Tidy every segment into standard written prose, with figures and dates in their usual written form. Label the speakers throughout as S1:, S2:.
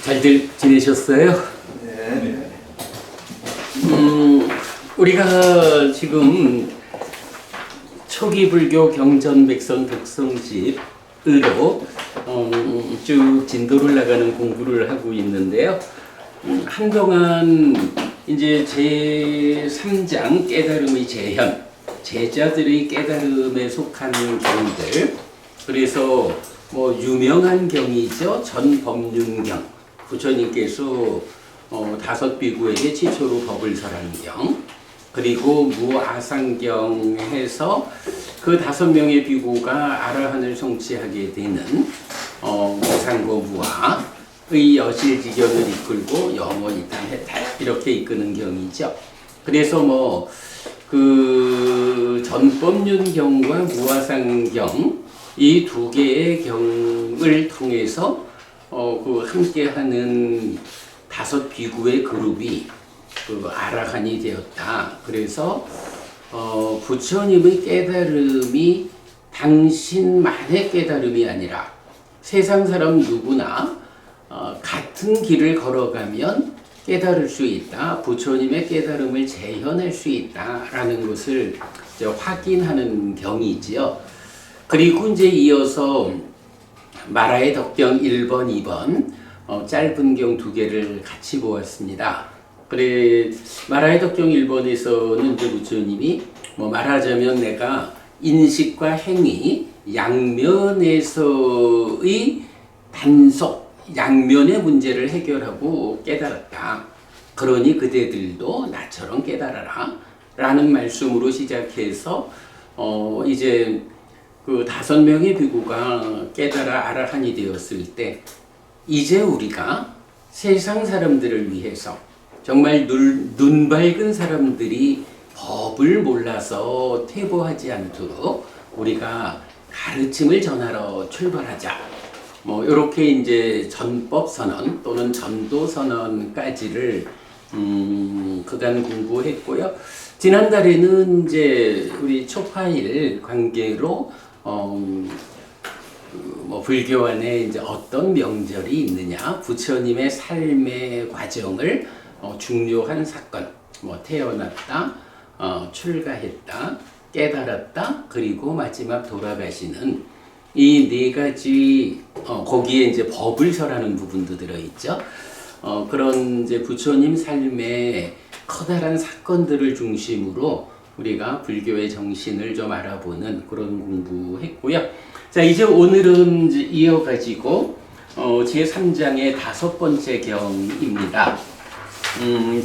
S1: 잘들 지내셨어요?
S2: 네.
S1: 우리가 지금 초기 불교 경전백선 독성집으로 쭉 진도를 나가는 공부를 하고 있는데요. 한동안 이제 제3장 깨달음의 재현, 제자들의 깨달음에 속한 경들, 그래서 뭐 유명한 경이죠. 전법륜경, 부처님께서 5비구에게 최초로 법을 설한 경, 그리고 무아상경 해서 그 5명의 비구가 아라한을 성취하게 되는 무상고 무아의 여실지경을 이끌고 영원이탄해탈 이렇게 이끄는 경이죠. 그래서 뭐 그 전법륜경과 무아상경 이 두 개의 경을 통해서 그 함께하는 5비구의 그룹이 그 아라한이 되었다. 그래서 부처님의 깨달음이 당신만의 깨달음이 아니라 세상 사람 누구나 같은 길을 걸어가면 깨달을 수 있다. 부처님의 깨달음을 재현할 수 있다라는 것을 이제 확인하는 경이지요. 그리고 이제 이어서 마라의 덕경 1번, 2번 짧은 경 2개를 같이 보았습니다. 그래 마라의 덕경 1번에서는 이제 부처님이 뭐 말하자면 내가 인식과 행위 양면에서의 단속, 양면의 문제를 해결하고 깨달았다. 그러니 그대들도 나처럼 깨달아라 라는 말씀으로 시작해서 이제 그 5명의 비구가 깨달아 아라한이 되었을 때 이제 우리가 세상 사람들을 위해서 정말 눈 밝은 사람들이 법을 몰라서 퇴보하지 않도록 우리가 가르침을 전하러 출발하자. 뭐 이렇게 이제 전법 선언 또는 전도 선언까지를 그간 공부했고요. 지난달에는 이제 우리 초파일 관계로 뭐 불교 안에 이제 어떤 명절이 있느냐, 부처님의 삶의 과정을 중요한 사건, 뭐 태어났다, 출가했다, 깨달았다, 그리고 마지막 돌아가시는 이 4가지 거기에 이제 법을 설하는 부분도 들어있죠. 그런 이제 부처님 삶의 커다란 사건들을 중심으로 우리가 불교의 정신을 좀 알아보는 그런 공부했고요. 자, 이제 오늘은 이제 이어가지고 제3장의 5번째 경입니다.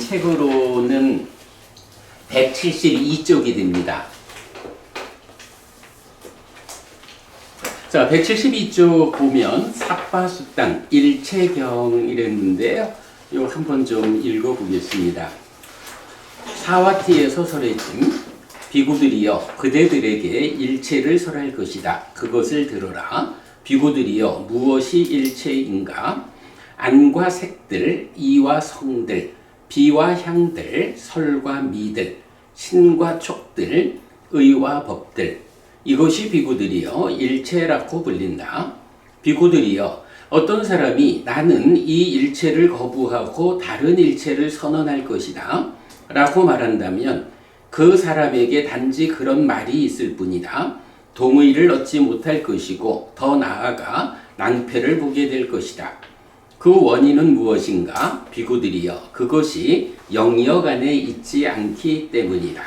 S1: 책으로는 172쪽이 됩니다. 자, 172쪽 보면 삿바수당 일체경 이랬는데요. 이거 한번 좀 읽어보겠습니다. 사와티에서 설해짐 비구들이여 그대들에게 일체를 설할 것이다. 그것을 들어라. 비구들이여 무엇이 일체인가? 안과 색들, 이와 성들, 비와 향들, 설과 미들, 신과 촉들, 의와 법들, 이것이 비구들이여 일체라고 불린다. 비구들이여 어떤 사람이 나는 이 일체를 거부하고 다른 일체를 선언할 것이다 라고 말한다면 그 사람에게 단지 그런 말이 있을 뿐이다. 동의를 얻지 못할 것이고 더 나아가 낭패를 보게 될 것이다. 그 원인은 무엇인가? 비구들이여 그것이 영역 안에 있지 않기 때문이다.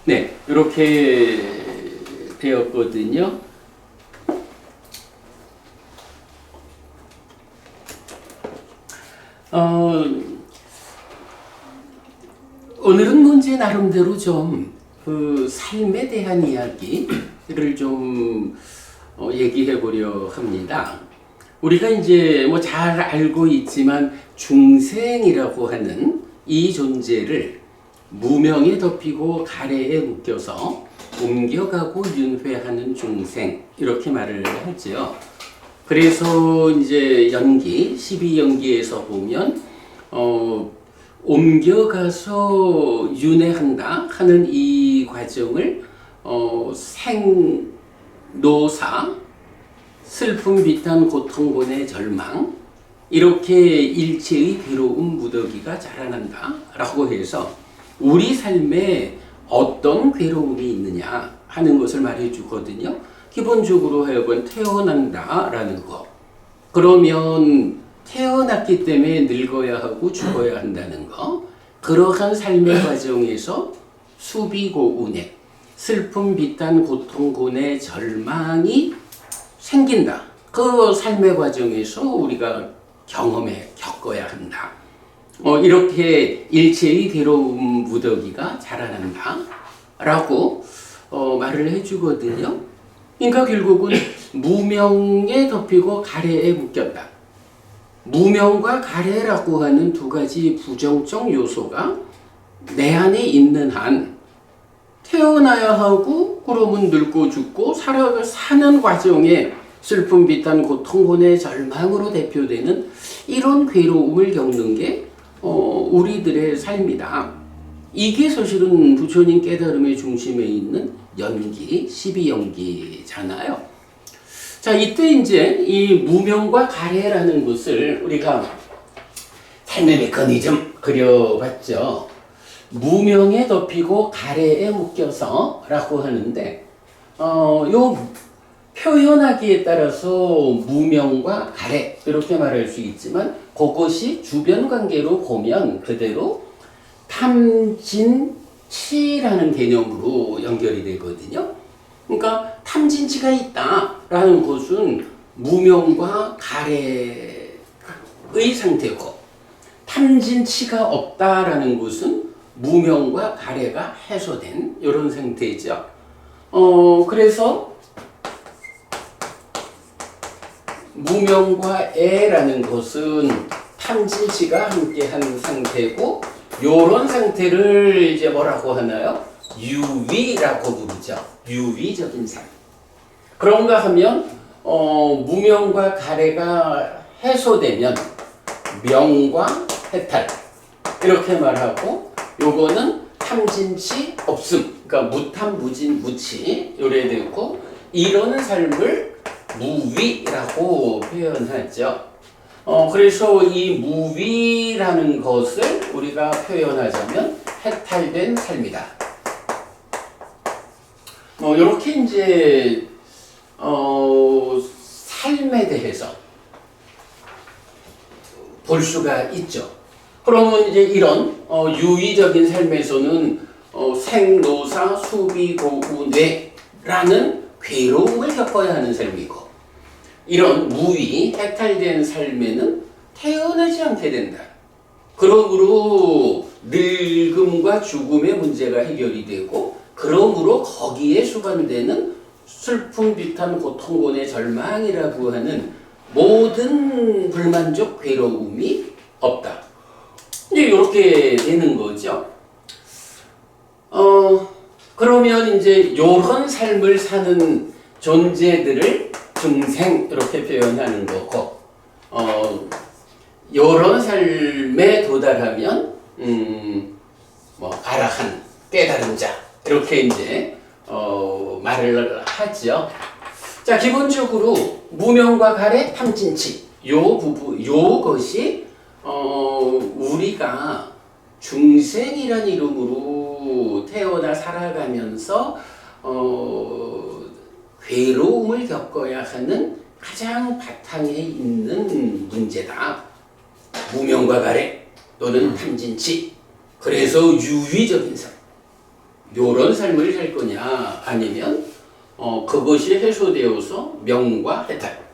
S1: 네, 이렇게 되었거든요. 오늘은 문제 나름대로 좀 그 삶에 대한 이야기를 좀 얘기해 보려 합니다. 우리가 이제 뭐 잘 알고 있지만 중생이라고 하는 이 존재를 무명에 덮이고 가래에 묶여서 옮겨가고 윤회하는 중생 이렇게 말을 하죠. 그래서 이제 연기 12연기에서 보면 옮겨가서 윤회한다 하는 이 과정을 생노사 슬픔, 비탄, 고통, 고뇌, 절망 이렇게 일체의 괴로움 무더기가 자라난다 라고 해서 우리 삶에 어떤 괴로움이 있느냐 하는 것을 말해 주거든요. 기본적으로 하여금 태어난다 라는 거. 그러면 태어났기 때문에 늙어야 하고 죽어야 한다는 거. 그러한 삶의 과정에서 수비고 운해, 슬픔, 비탄, 고통, 고뇌, 절망이 생긴다. 그 삶의 과정에서 우리가 겪어야 한다. 이렇게 일체의 괴로움 무더기가 자라난다. 라고 말을 해주거든요. 그러니까 결국은 무명에 덮이고 가래에 묶였다. 무명과 가래라고 하는 두 가지 부정적 요소가 내 안에 있는 한 태어나야 하고 그러면 늙고 죽고 사는 과정에 슬픔, 비탄, 고통, 고뇌, 절망으로 대표되는 이런 괴로움을 겪는 게 우리들의 삶이다. 이게 사실은 부처님 깨달음의 중심에 있는 연기, 12연기잖아요. 자, 이때 이제 이 무명과 가래라는 것을 우리가 삶의 메커니즘 그려봤죠. 무명에 덮이고 가래에 묶여서 라고 하는데 요 표현하기에 따라서 무명과 가래 이렇게 말할 수 있지만 그것이 주변 관계로 보면 그대로 탐진치라는 개념으로 연결이 되거든요. 그러니까 탐진치가 있다라는 것은 무명과 가래의 상태고 탐진치가 없다라는 것은 무명과 가래가 해소된 이런 상태죠. 그래서 무명과 애라는 것은 탐진치가 함께한 상태고 이런 상태를 이제 뭐라고 하나요? 유위라고 부르죠. 유위적인 삶. 그런가 하면 무명과 가래가 해소되면 명과 해탈 이렇게 말하고 요거는 탐진치 없음. 그러니까 무탐 무진 무치 요래 되고 이런 삶을 무위라고 표현하죠. 그래서 이 무위라는 것을 우리가 표현하자면 해탈된 삶이다. 이렇게 이제 삶에 대해서 볼 수가 있죠. 그러면 이제 이런 유의적인 삶에서는 생노사 수비고우뇌라는 괴로움을 겪어야 하는 삶이고 이런 무위 해탈된 삶에는 태어나지 않게 된다. 그러므로 늙음과 죽음의 문제가 해결이 되고 그러므로 거기에 수반되는 슬픔, 비탄, 고통, 고뇌, 절망이라고 하는 모든 불만족 괴로움이 없다. 이제 이렇게 되는 거죠. 그러면 이제 이런 삶을 사는 존재들을 중생 이렇게 표현하는 거고, 이런 삶에 도달하면 아라한 깨달은 자 이렇게 이제 말을 하죠. 자, 기본적으로 무명과 가래, 탐진치 요것이 우리가 중생이란 이름으로 태어나 살아가면서 괴로움을 겪어야 하는 가장 바탕에 있는 문제다. 무명과 가래 또는 탐진치. 그래서 유의적인 삶. 요런 삶을 살 거냐 아니면 그것이 해소되어서 명과 해탈,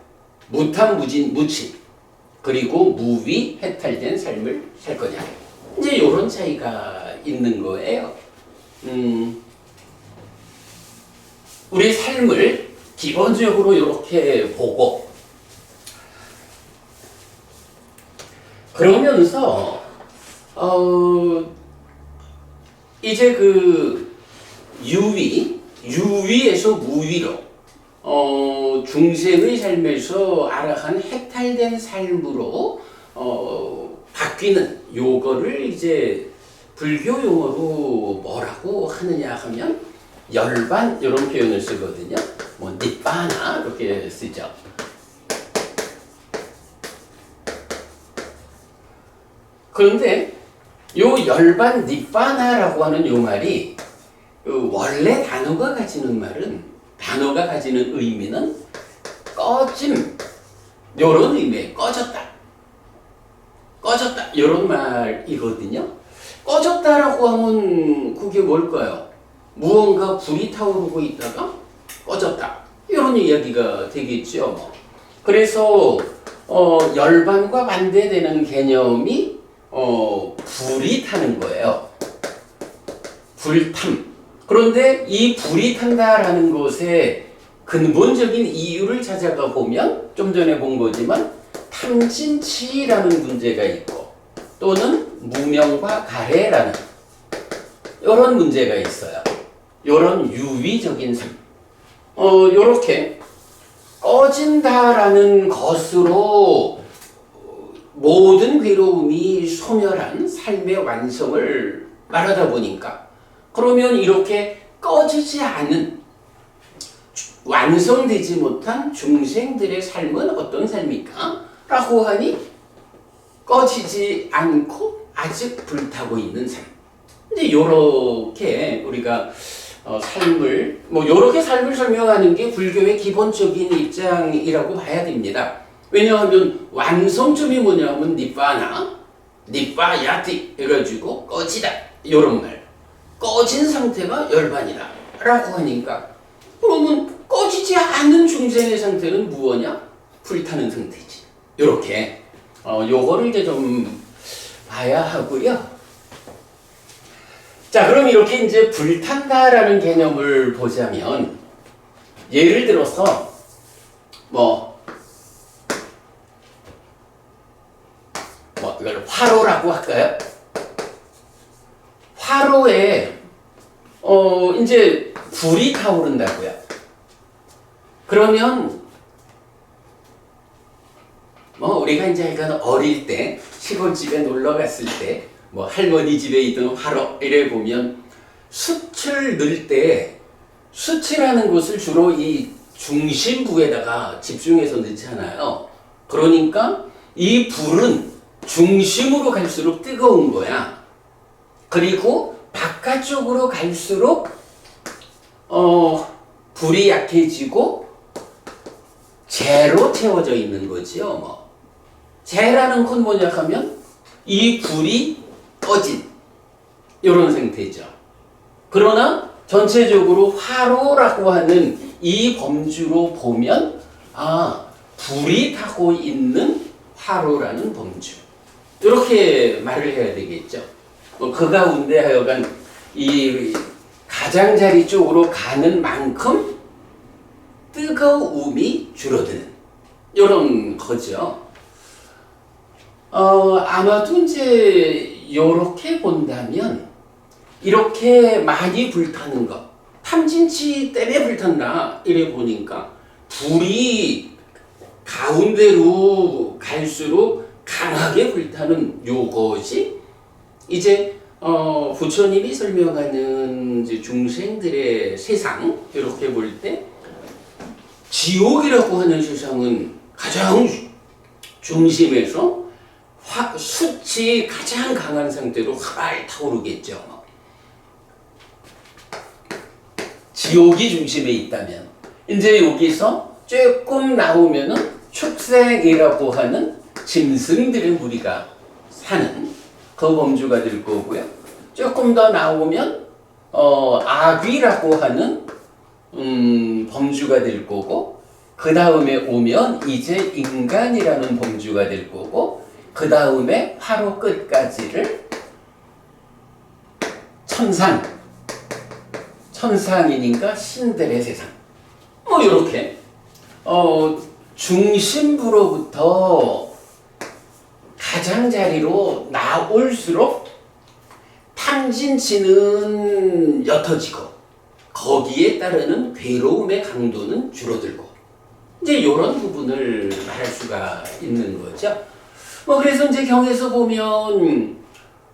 S1: 무탐 무진 무치 그리고 무위 해탈된 삶을 살 거냐. 이제 요런 차이가 있는 거예요. 우리 삶을 기본적으로 이렇게 보고 그러면서 이제 그 유위에서 무위로 중생의 삶에서 아라한 해탈된 삶으로 바뀌는 요거를 이제 불교 용어로 뭐라고 하느냐 하면 열반 이런 표현을 쓰거든요. 니빠나 이렇게 쓰죠. 그런데 요 열반 니빠나라고 하는 요 말이 원래 단어가 가지는 의미는 꺼짐, 요런 의미에 꺼졌다 요런 말이거든요. 꺼졌다라고 하면 그게 뭘까요? 무언가 불이 타오르고 있다가 꺼졌다 이런 이야기가 되겠죠. 그래서 열반과 반대되는 개념이 불이 타는 거예요. 불탐. 그런데 이 불이 탄다라는 것의 근본적인 이유를 찾아가 보면 좀 전에 본 거지만 탐진치라는 문제가 있고 또는 무명과 가래라는 이런 문제가 있어요. 이런 유의적인 삶. 요렇게 꺼진다라는 것으로 모든 괴로움이 소멸한 삶의 완성을 말하다 보니까 그러면 이렇게 꺼지지 않은 완성되지 못한 중생들의 삶은 어떤 삶일까? 라고 하니 꺼지지 않고 아직 불타고 있는 삶. 근데 요렇게 우리가 삶을 요렇게 삶을 설명하는 게 불교의 기본적인 입장이라고 봐야 됩니다. 왜냐하면 완성점이 뭐냐면 니빠야티 해가지고 꺼지다 요런 말. 꺼진 상태가 열반이다 라고 하니까 그러면 꺼지지 않는 중생의 상태는 무엇이냐? 불타는 상태지. 요렇게 요거를 이제 좀 봐야 하고요. 자, 그럼 이렇게 이제 불탄다라는 개념을 보자면 예를 들어서 이걸 화로라고 할까요? 화로에 이제 불이 타오른다고요. 그러면 우리가 이제 어릴 때 시골집에 놀러 갔을 때 할머니 집에 있던 화로 이래 보면 숯을 넣을 때 숯이라는 것을 주로 이 중심부에다가 집중해서 넣잖아요. 그러니까 이 불은 중심으로 갈수록 뜨거운 거야. 그리고 바깥쪽으로 갈수록 불이 약해지고 재로 채워져 있는 거지요. 재라는 건 뭐냐 하면 이 불이 꺼진 이런 상태죠. 그러나 전체적으로 화로라고 하는 이 범주로 보면 불이 타고 있는 화로라는 범주 이렇게 말을 해야 되겠죠. 그 가운데 하여간 이 가장자리 쪽으로 가는 만큼 뜨거움이 줄어드는 이런 거죠. 아마도 이제 요렇게 본다면 이렇게 많이 불타는 것 탐진치 때문에 불탄다 이래 보니까 불이 가운데로 갈수록 강하게 불타는 요것이 이제 부처님이 설명하는 이제 중생들의 세상 이렇게 볼 때 지옥이라고 하는 세상은 가장 중심에서 숯이 가장 강한 상태로 활 타오르겠죠. 지옥이 중심에 있다면 이제 여기서 조금 나오면은 축생이라고 하는 짐승들의 무리가 사는 그 범주가 될 거고요. 조금 더 나오면 아귀라고 하는 범주가 될 거고, 그 다음에 오면 이제 인간이라는 범주가 될 거고, 그 다음에 화로 끝까지를 천상이니까 신들의 세상. 이렇게 중심부로부터 가장자리로 나올수록 탐진치는 옅어지고 거기에 따르는 괴로움의 강도는 줄어들고 이제 이런 부분을 말할 수가 있는 거죠. 그래서 이제 경에서 보면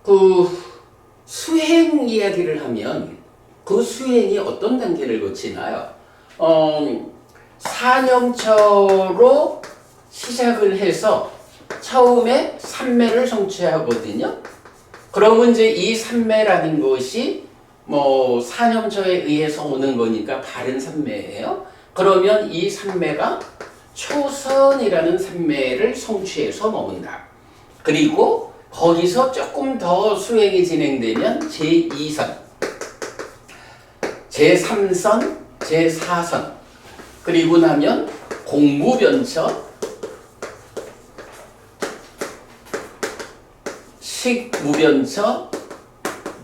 S1: 그 수행 이야기를 하면 그 수행이 어떤 단계를 거치나요? 사념처로 시작을 해서 처음에 삼매를 성취하거든요. 그러면 이제 이 삼매라는 것이 뭐 사념처에 의해서 오는 거니까 바른 삼매예요. 그러면 이 삼매가 초선이라는 삼매를 성취해서 머문다. 그리고 거기서 조금 더 수행이 진행되면 제2선, 제3선, 제4선, 그리고 나면 공무변처, 식무변처,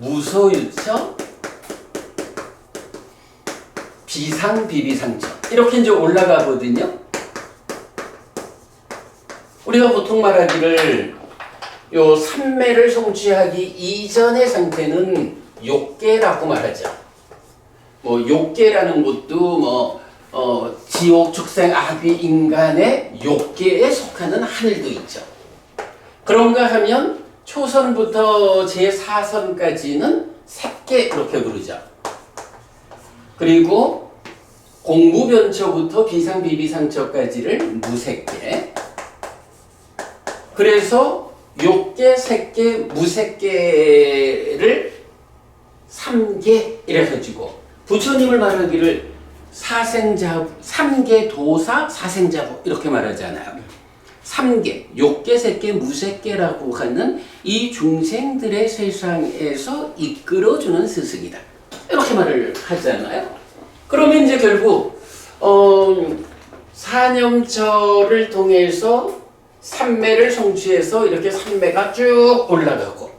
S1: 무소유처, 비상비비상처 이렇게 이제 올라가거든요. 우리가 보통 말하기를 요 삼매를 성취하기 이전의 상태는 욕계라고 말하죠. 뭐 욕계라는 것도 지옥, 축생, 악귀, 인간의 욕계에 속하는 하늘도 있죠. 그런가 하면 초선부터 제4선까지는 색계 그렇게 부르죠. 그리고 공무변처부터 비상비비상처까지를 무색계. 그래서 욕계, 색계, 무색계를 3계 이래 가지고 부처님을 말하기를 사생자부, 3계 도사, 사생자부 이렇게 말하잖아요. 3계, 욕계, 색계, 무색계라고 하는 이 중생들의 세상에서 이끌어주는 스승이다. 이렇게 말을 하잖아요. 그러면 이제 결국 사념처를 통해서 삼매를 성취해서 이렇게 삼매가 쭉 올라가고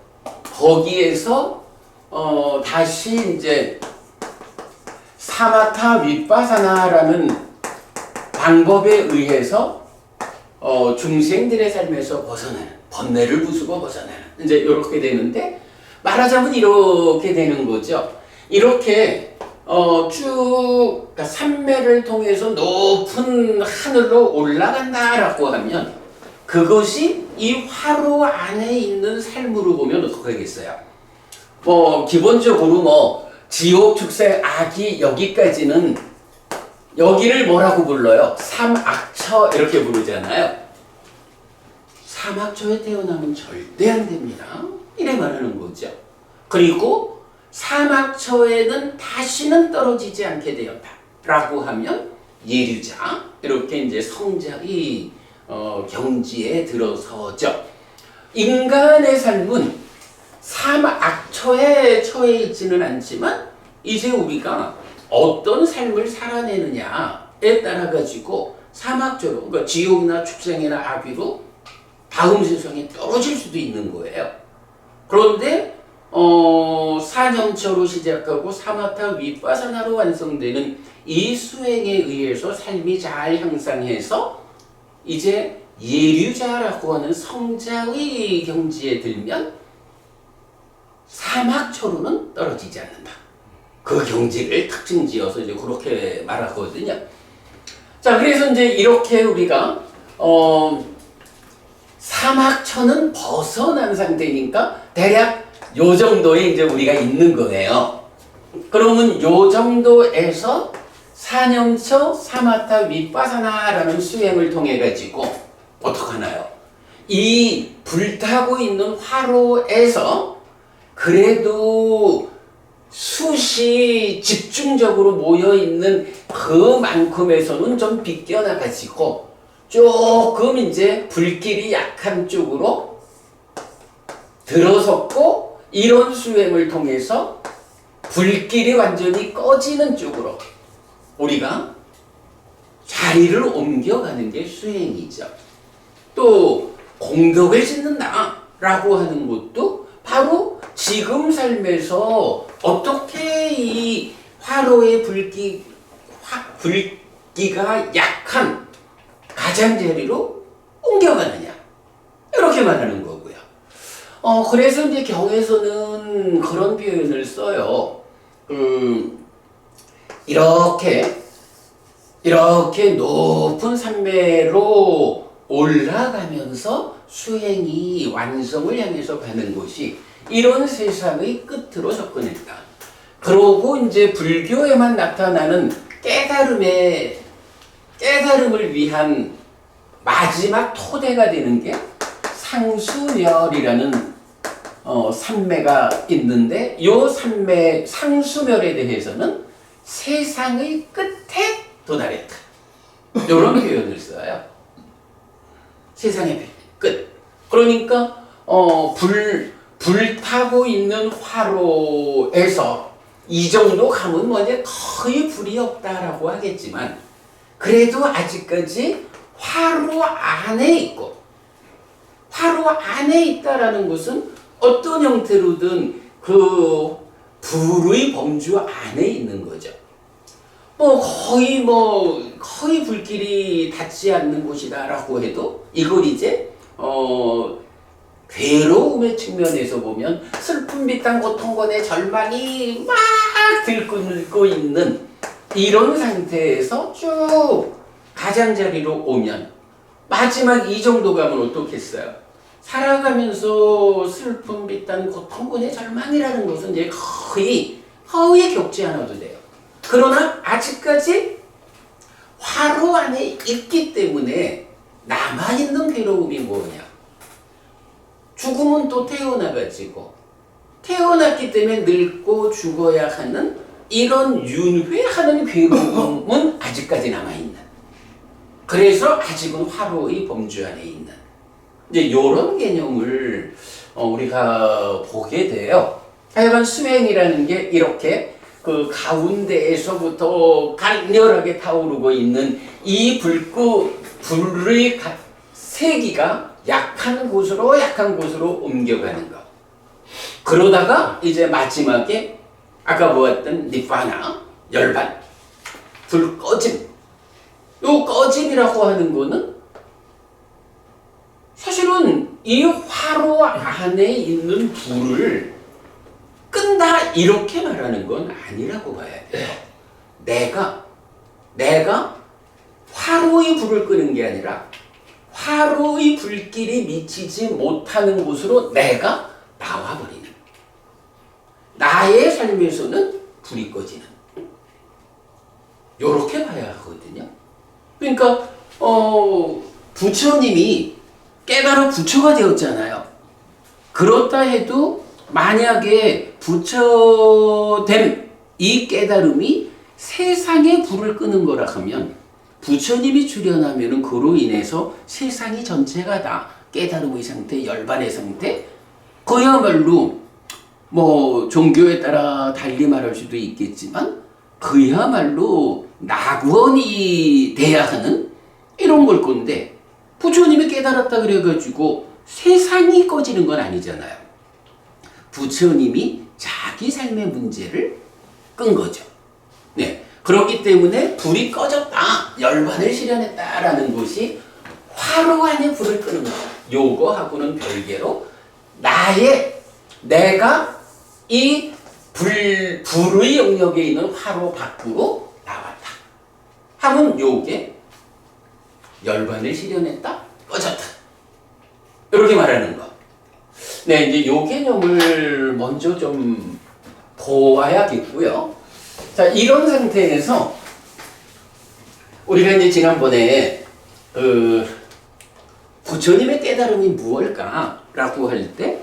S1: 거기에서 다시 이제 사마타 윗바사나라는 방법에 의해서 중생들의 삶에서 벗어나는, 번뇌를 부수고 벗어나는 이제 이렇게 되는데 말하자면 이렇게 되는 거죠. 이렇게 쭉 그러니까 삼매를 통해서 높은 하늘로 올라간다라고 하면 그것이 이 화로 안에 있는 삶으로 보면 어떻게 하겠어요? 기본적으로 지옥, 축생, 악이 여기까지는 여기를 뭐라고 불러요? 삼악처 이렇게 부르잖아요. 삼악처에 태어나면 절대 안 됩니다. 이래 말하는 거죠. 그리고 삼악처에는 다시는 떨어지지 않게 되었다. 라고 하면 예류자 이렇게 이제 성장이 경지에 들어서죠. 인간의 삶은 삼악처에 처해 있지는 않지만 이제 우리가 어떤 삶을 살아내느냐에 따라 가지고 삼악처로 그러니까 지옥이나 축생이나 악귀로 다음 세상에 떨어질 수도 있는 거예요. 그런데 사념처로 시작하고 사마타 윗바사나로 완성되는 이 수행에 의해서 삶이 잘 향상해서 이제 예류자라고 하는 성자의 경지에 들면 사막처로는 떨어지지 않는다. 그 경지를 특징지어서 이제 그렇게 말하거든요. 자, 그래서 이제 이렇게 우리가 사막처는 벗어난 상태니까 대략 요 정도에 이제 우리가 있는 거예요. 그러면 요 정도에서 사념처, 사마타, 윗바사나라는 수행을 통해 가지고 어떡하나요? 이 불타고 있는 화로에서 그래도 숱이 집중적으로 모여있는 그만큼에서는 좀 비껴나가지고 조금 이제 불길이 약한 쪽으로 들어섰고 이런 수행을 통해서 불길이 완전히 꺼지는 쪽으로 우리가 자리를 옮겨가는 게 수행이죠. 또 공덕을 짓는다라고 하는 것도 바로 지금 삶에서 어떻게 이 화로의 불기가 약한 가장자리로 옮겨가느냐 이렇게 말하는 거고요. 그래서 이제 경에서는 그런 표현을 써요. 이렇게 높은 산매로 올라가면서 수행이 완성을 향해서 가는 것이 이런 세상의 끝으로 접근했다. 그러고 이제 불교에만 나타나는 깨달음을 위한 마지막 토대가 되는 게 상수멸이라는 산매가 있는데 요 산매 상수멸에 대해서는 세상의 끝에 도달했다. 이런 표현을 써요. 세상의 끝. 그러니까 불타고 있는 화로에서 이 정도 가면 뭐 이제 거의 불이 없다라고 하겠지만 그래도 아직까지 화로 안에 있고 화로 안에 있다라는 것은 어떤 형태로든 그 불의 범주 안에 있는 거죠. 거의 불길이 닿지 않는 곳이다라고 해도 이걸 이제 괴로움의 측면에서 보면 슬픔 비탄 고통권의 절망이 막 들끓고 있는 이런 상태에서 쭉 가장자리로 오면 마지막 이 정도 가면 어떻겠어요? 살아가면서 슬픔 비탄 고통권의 절망이라는 것은 이제 거의 겪지 않아도 돼요. 그러나 아직까지 화로 안에 있기 때문에 남아있는 괴로움이 뭐냐? 죽음은 또 태어나가지고 태어났기 때문에 늙고 죽어야 하는 이런 윤회하는 괴로움은 아직까지 남아있는. 그래서 아직은 화로의 범주 안에 있는. 이제 이런 개념을 우리가 보게 돼요. 하여간 수행이라는 게 이렇게 그 가운데에서부터 강렬하게 타오르고 있는 이 불의 세기가 약한 곳으로 옮겨가는 것. 그러다가 이제 마지막에 아까 보았던 니파나, 열반, 불 꺼짐. 요 꺼짐이라고 하는 거는 사실은 이 화로 안에 있는 불을 끈다 이렇게 말하는 건 아니라고 봐야 돼요. 내가 화로의 불을 끄는 게 아니라 화로의 불길이 미치지 못하는 곳으로 내가 나와버리는. 나의 삶에서는 불이 꺼지는. 요렇게 봐야 하거든요. 그러니까 부처님이 깨달아 부처가 되었잖아요. 그렇다 해도 만약에 부처됨 이 깨달음이 세상에 불을 끄는 거라 하면 부처님이 출현하면은 그로 인해서 세상이 전체가 다 깨달음의 상태, 열반의 상태, 그야말로 뭐 종교에 따라 달리 말할 수도 있겠지만 그야말로 낙원이 돼야 하는 이런 걸 건데 부처님이 깨달았다 그래가지고 세상이 꺼지는 건 아니잖아요. 부처님이 자기 삶의 문제를 끈 거죠. 네. 그렇기 때문에 불이 꺼졌다, 열반을 실현했다라는 것이 화로 안에 불을 끄는 거. 요거하고는 별개로 내가 이 불의 영역에 있는 화로 밖으로 나왔다. 하면 요게 열반을 실현했다, 꺼졌다. 이렇게 말하는 거. 네, 이제 요 개념을 먼저 좀 보아야겠고요. 자, 이런 상태에서 우리가 이제 지난번에 부처님의 깨달음이 무엇일까라고 할 때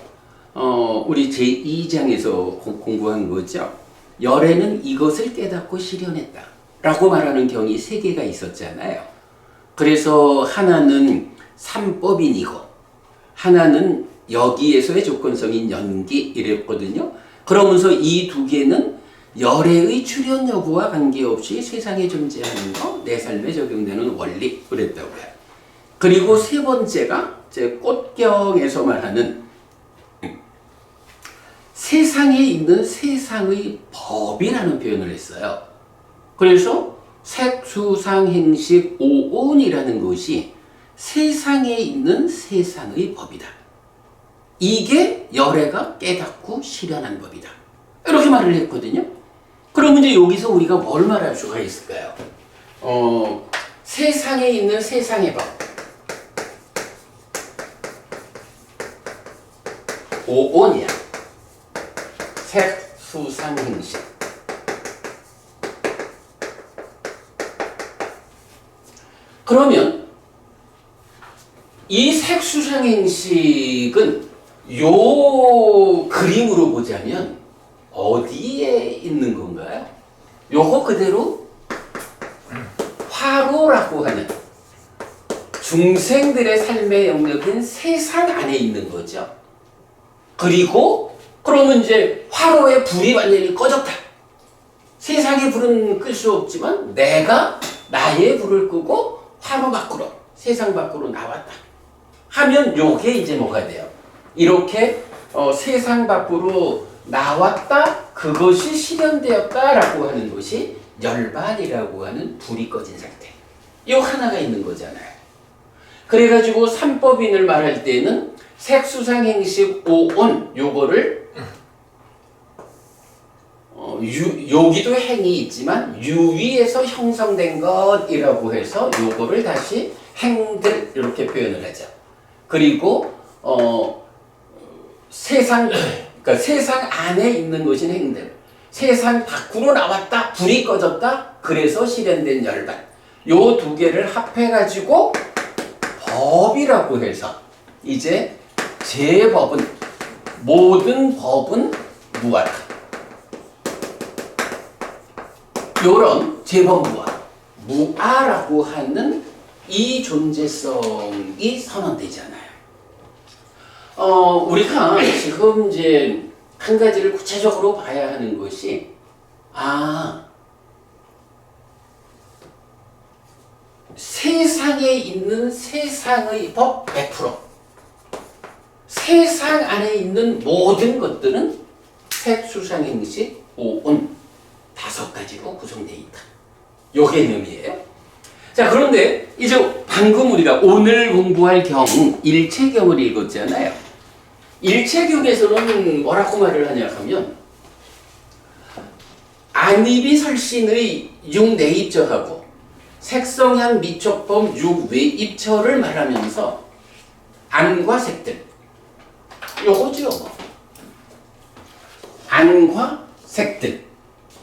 S1: 우리 제2장에서 공부한 거죠. 열애는 이것을 깨닫고 실현했다 라고 말하는 경이 3개가 있었잖아요. 그래서 하나는 삼법인이고 하나는 여기에서의 조건성인 연기 이랬거든요. 그러면서 이 2개는 열애의 출현 여부와 관계없이 세상에 존재하는 거, 내 삶에 적용되는 원리 그랬다고요. 그리고 3번째가 제 꽃경에서 말하는 세상에 있는 세상의 법이라는 표현을 했어요. 그래서 색수상행식 오온이라는 것이 세상에 있는 세상의 법이다. 이게 열애가 깨닫고 실현한 법이다. 이렇게 말을 했거든요. 그러면 이제 여기서 우리가 뭘 말할 수가 있을까요? 세상에 있는 세상의 법. 오온이야. 색수상행식. 그러면 이 색수상행식은 요 그림으로 보자면 어디에 있는 건가요? 요거 그대로 화로라고 하는 중생들의 삶의 영역인 세상 안에 있는 거죠. 그리고 그러면 이제 화로의 불이 완전히 꺼졌다. 세상의 불은 끌 수 없지만 내가 나의 불을 끄고 화로 밖으로, 세상 밖으로 나왔다 하면 요게 이제 뭐가 돼요? 이렇게 세상 밖으로 나왔다, 그것이 실현되었다라고 하는 것이 열반이라고 하는 불이 꺼진 상태. 요 하나가 있는 거잖아요. 그래가지고 삼법인을 말할 때는 색수상행식 오온 요거를 여기도 행이 있지만 유위에서 형성된 것이라고 해서 요거를 다시 행들 이렇게 표현을 하죠. 그리고 그러니까 세상 안에 있는 것인 행들, 세상 밖으로 나왔다, 불이 꺼졌다, 그래서 실현된 열반. 요 두 개를 합해가지고 법이라고 해서 이제 제법은 모든 법은 무하다. 요런 제법무아, 무아라고 하는 이 존재성이 선언되잖아요. 우리가 지금 이제 한 가지를 구체적으로 봐야 하는 것이, 세상에 있는 세상의 법 100%, 세상 안에 있는 모든 것들은 색수상행식 오온 5가지로 구성되어 있다. 요 개념이에요. 자, 그런데 이제 방금 우리가 오늘 공부할 경, 일체경을 읽었잖아요. 일체경에서는 뭐라고 말을 하냐 하면 안입이 설신의 육내입처하고 색성향 미촉법 육외입처를 말하면서 안과 색들, 요거죠. 안과 색들,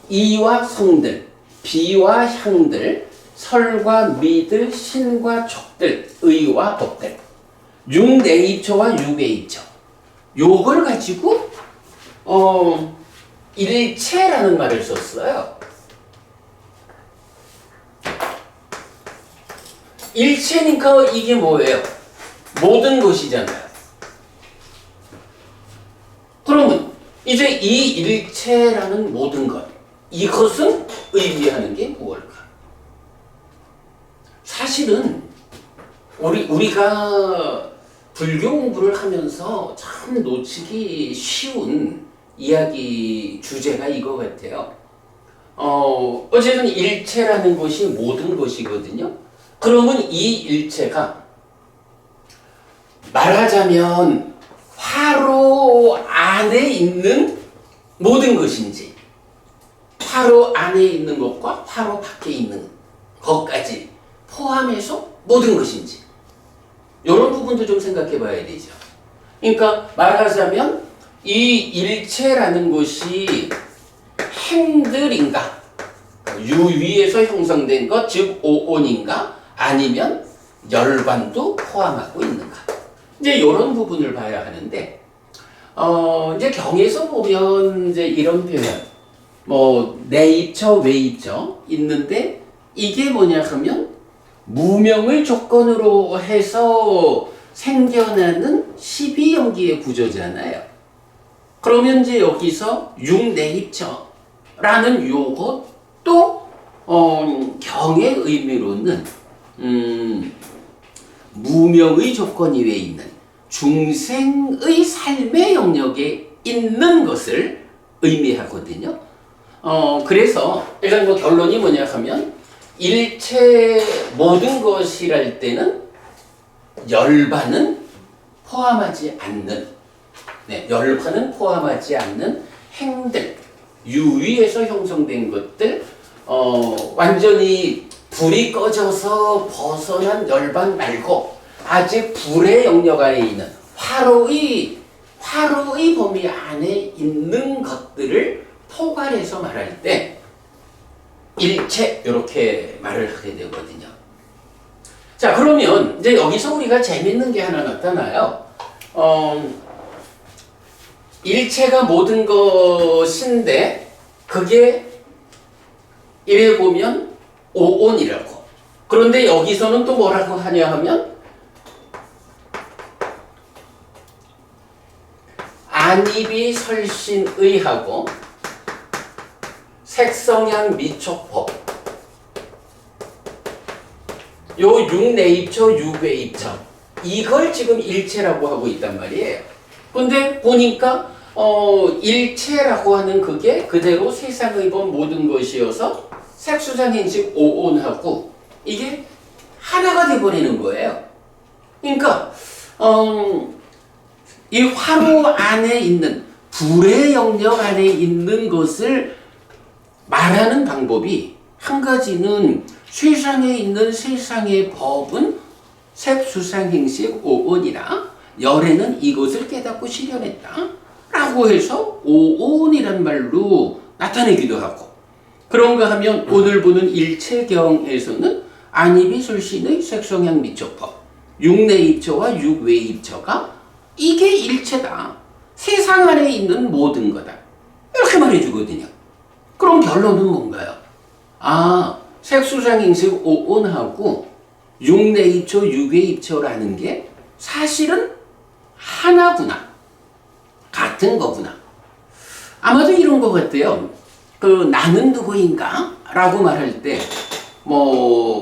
S1: 이와 성들, 비와 향들, 설과 미들, 신과 촉들, 의와 법들, 육내입처와 육외입처, 요걸 가지고 일체라는 말을 썼어요. 일체니까 이게 뭐예요? 모든 것이잖아요. 그러면 이제 이 일체라는 모든 것, 이것은 의미하는 게 무엇일까? 사실은 우리가 불교 공부를 하면서 참 놓치기 쉬운 이야기 주제가 이거 같아요. 어쨌든 일체라는 것이 모든 것이거든요. 그러면 이 일체가 말하자면 화로 안에 있는 모든 것인지, 화로 안에 있는 것과 화로 밖에 있는 것까지 포함해서 모든 것인지, 이런 부분도 좀 생각해 봐야 되죠. 그러니까 말하자면 이 일체라는 것이 행들인가, 유위에서 형성된 것, 즉 오온인가, 아니면 열반도 포함하고 있는가, 이제 이런 부분을 봐야 하는데, 이제 경에서 보면 이제 이런 표현, 뭐 내입처, 외입처 있는데, 이게 뭐냐 하면 무명을 조건으로 해서 생겨나는 12연기의 구조잖아요. 그러면 이제 여기서 육내입처라는 요것도 경의 의미로는 무명의 조건 이외에 있는 중생의 삶의 영역에 있는 것을 의미하거든요. 그래서 일단 뭐 결론이 뭐냐 하면 일체 모든 것이랄 때는 열반은 포함하지 않는, 열반은 포함하지 않는 행들, 유위에서 형성된 것들, 완전히 불이 꺼져서 벗어난 열반 말고 아직 불의 영역 안에 있는 화로의 범위 안에 있는 것들을 포괄해서 말할 때 일체 이렇게 말을 하게 되거든요. 자, 그러면 이제 여기서 우리가 재밌는 게 하나 나타나요. 일체가 모든 것인데 그게 이래 보면 오온이라고. 그런데 여기서는 또 뭐라고 하냐 하면 안입이 설신의하고 색성향 미촉법 요 육내입처 육외입처 이걸 지금 일체라고 하고 있단 말이에요. 근데 보니까 일체라고 하는 그게 그대로 세상의 본 모든 것이어서 색수상행식 오온하고 이게 하나가 돼버리는 거예요. 그러니까 이 화로 안에 있는 불의 영역 안에 있는 것을 말하는 방법이 한 가지는 세상에 있는 세상의 법은 색수상행식 오온이라 열애는 이것을 깨닫고 실현했다 라고 해서 오온이란 말로 나타내기도 하고, 그런가 하면 오늘 보는 일체경에서는 안입이 술신의 색성향 미촉법 육내입처와 육외입처가 이게 일체다, 세상 안에 있는 모든 거다 이렇게 말해주거든요. 그럼 결론은 뭔가요? 색수상행식 오온하고 육내입처 육외입처라는 게 사실은 하나구나, 같은 거구나. 아마도 이런 것 같아요. 나는 누구인가? 라고 말할 때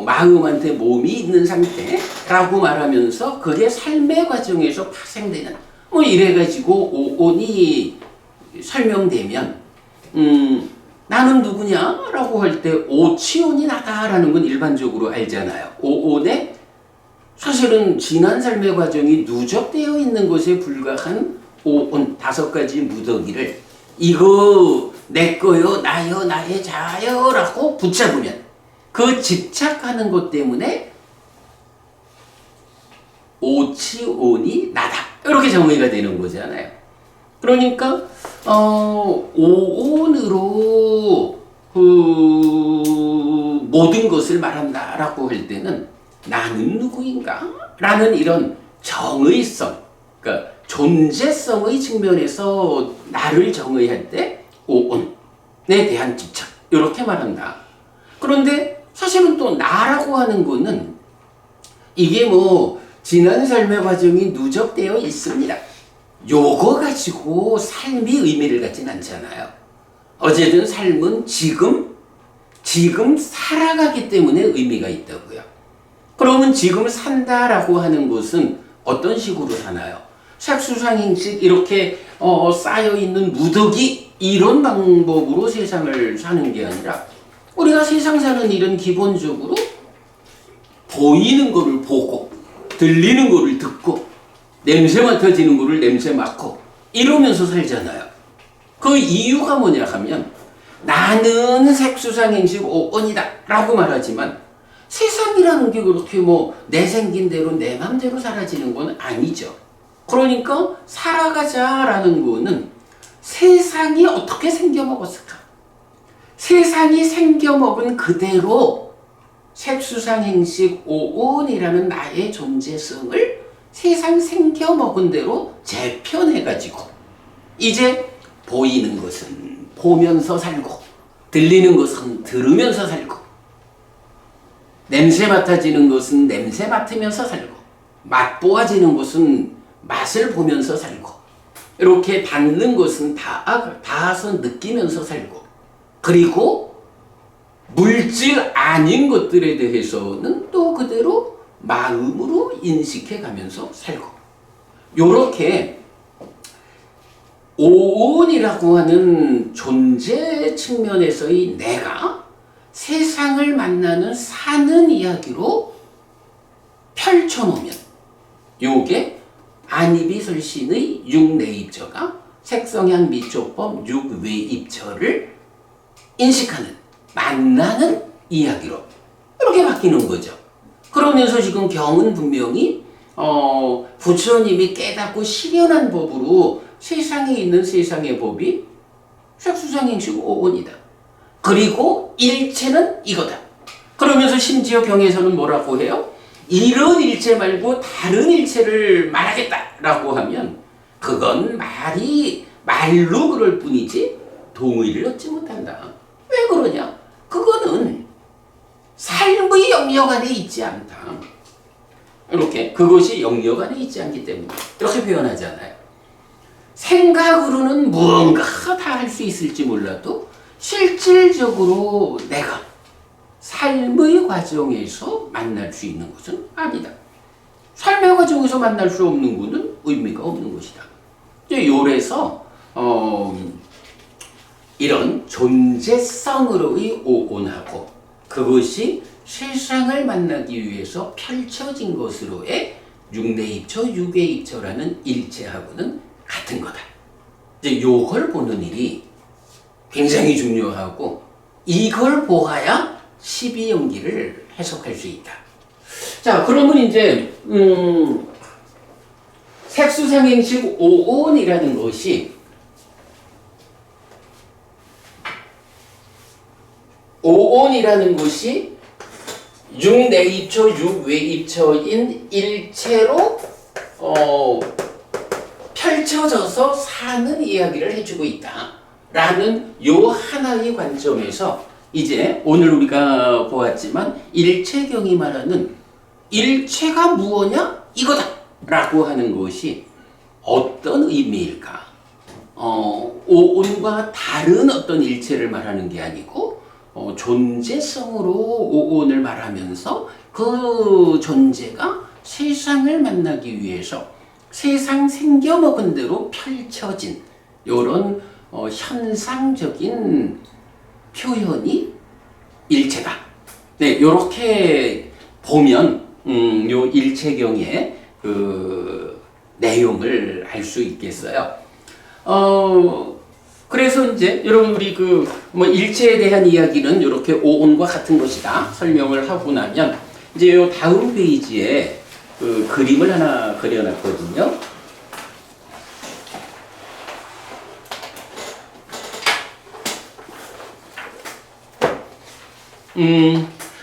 S1: 마음한테 몸이 있는 상태라고 말하면서 그게 삶의 과정에서 파생되는 이래가지고 오온이 설명되면 나는 누구냐? 라고 할 때 오치온이 나다라는 건 일반적으로 알잖아요. 오온에 사실은 지난 삶의 과정이 누적되어 있는 것에 불과한 오온 5가지 무더기를 이거 내 거요, 나요, 나의 자요 라고 붙잡으면 그 집착하는 것 때문에 오치온이 나다 이렇게 정의가 되는 거잖아요. 그러니까 오온으로 모든 것을 말한다라고 할 때는 나는 누구인가? 라는 이런 정의성, 그러니까 존재성의 측면에서 나를 정의할 때 오온에 대한 집착 이렇게 말한다. 그런데 사실은 또 나라고 하는 거는 이게 지난 삶의 과정이 누적되어 있습니다. 요거 가지고 삶이 의미를 갖진 않잖아요. 어쨌든 삶은 지금 살아가기 때문에 의미가 있다고요. 그러면 지금 산다라고 하는 것은 어떤 식으로 사나요? 색수상행식 이렇게 쌓여있는 무더기 이런 방법으로 세상을 사는 게 아니라 우리가 세상 사는 일은 기본적으로 보이는 거를 보고 들리는 거를 듣고 냄새 맡아지는 거를 냄새 맡고 이러면서 살잖아요. 그 이유가 뭐냐 하면 나는 색수상행식 오온이다 라고 말하지만 세상이라는 게 그렇게 내 생긴 대로 내 맘대로 사라지는 건 아니죠. 그러니까 살아가자라는 거는 세상이 어떻게 생겨먹었을까? 세상이 생겨먹은 그대로 색수상행식 오온이라는 나의 존재성을 세상 생겨먹은 대로 재편해가지고 이제 보이는 것은 보면서 살고 들리는 것은 들으면서 살고 냄새 맡아지는 것은 냄새 맡으면서 살고 맛보아지는 것은 맛을 보면서 살고 이렇게 받는 것은 닿아서 느끼면서 살고 그리고 물질 아닌 것들에 대해서는 또 그대로 마음으로 인식해 가면서 살고 요렇게 오온이라고 하는 존재 측면에서의 내가 세상을 만나는 사는 이야기로 펼쳐놓으면 요게 안입이설신의 육내입처가 색성향 미촉법 육외입처를 인식하는 만나는 이야기로 이렇게 바뀌는 거죠. 그러면서 지금 경은 분명히 부처님이 깨닫고 실현한 법으로 세상에 있는 세상의 법이 색수상행식 오온이다. 그리고 일체는 이거다. 그러면서 심지어 경에서는 뭐라고 해요? 이런 일체 말고 다른 일체를 말하겠다라고 하면 그건 말로 그럴 뿐이지 동의를 얻지 못한다. 왜 그러냐? 그거는 삶의 영역 안에 있지 않다. 이렇게 그것이 영역 안에 있지 않기 때문에 이렇게 표현하잖아요. 생각으로는 무언가 다 할 수 있을지 몰라도 실질적으로 내가 삶의 과정에서 만날 수 있는 것은 아니다. 삶의 과정에서 만날 수 없는 것은 의미가 없는 것이다. 이제 요래서 이런 존재성으로의 오온하고 그것이 세상을 만나기 위해서 펼쳐진 것으로의 육내입처, 유계입처라는 일체하고는 같은 거다. 이제 요걸 보는 일이 굉장히 중요하고 이걸 보아야 12연기를 해석할 수 있다. 자, 그러면 이제 색수상행식 오온이라는 것이 육내입처, 육외입처인 일체로 펼쳐져서 사는 이야기를 해주고 있다라는 요 하나의 관점에서 이제 오늘 우리가 보았지만 일체경이 말하는 일체가 무엇냐? 이거다! 라고 하는 것이 어떤 의미일까? 오온과 다른 어떤 일체를 말하는 게 아니고 존재성으로 오온을 말하면서 그 존재가 세상을 만나기 위해서 세상 생겨먹은 대로 펼쳐진 이런 현상적인 표현이 일체다. 네, 이렇게 보면 요 일체경의 그 내용을 알 수 있겠어요. 그래서 이제 여러분 우리 일체에 대한 이야기는 이렇게 오온과 같은 것이다 설명을 하고 나면 이제 요 다음 페이지에 그 그림을 하나 그려놨거든요.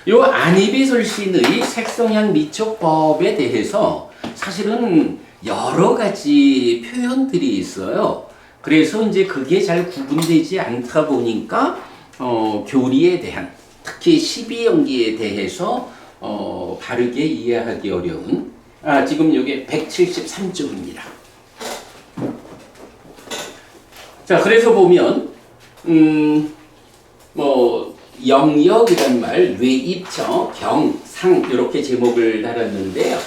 S1: 요 안이비설신의 색성향 미촉법에 대해서 사실은 여러 가지 표현들이 있어요. 그래서 이제 그게 잘 구분되지 않다 보니까 교리에 대한 특히 12연기에 대해서 바르게 이해하기 어려운 지금 이게 173쪽입니다. 자, 그래서 보면 영역이란 말, 외입처, 경, 상 이렇게 제목을 달았는데요.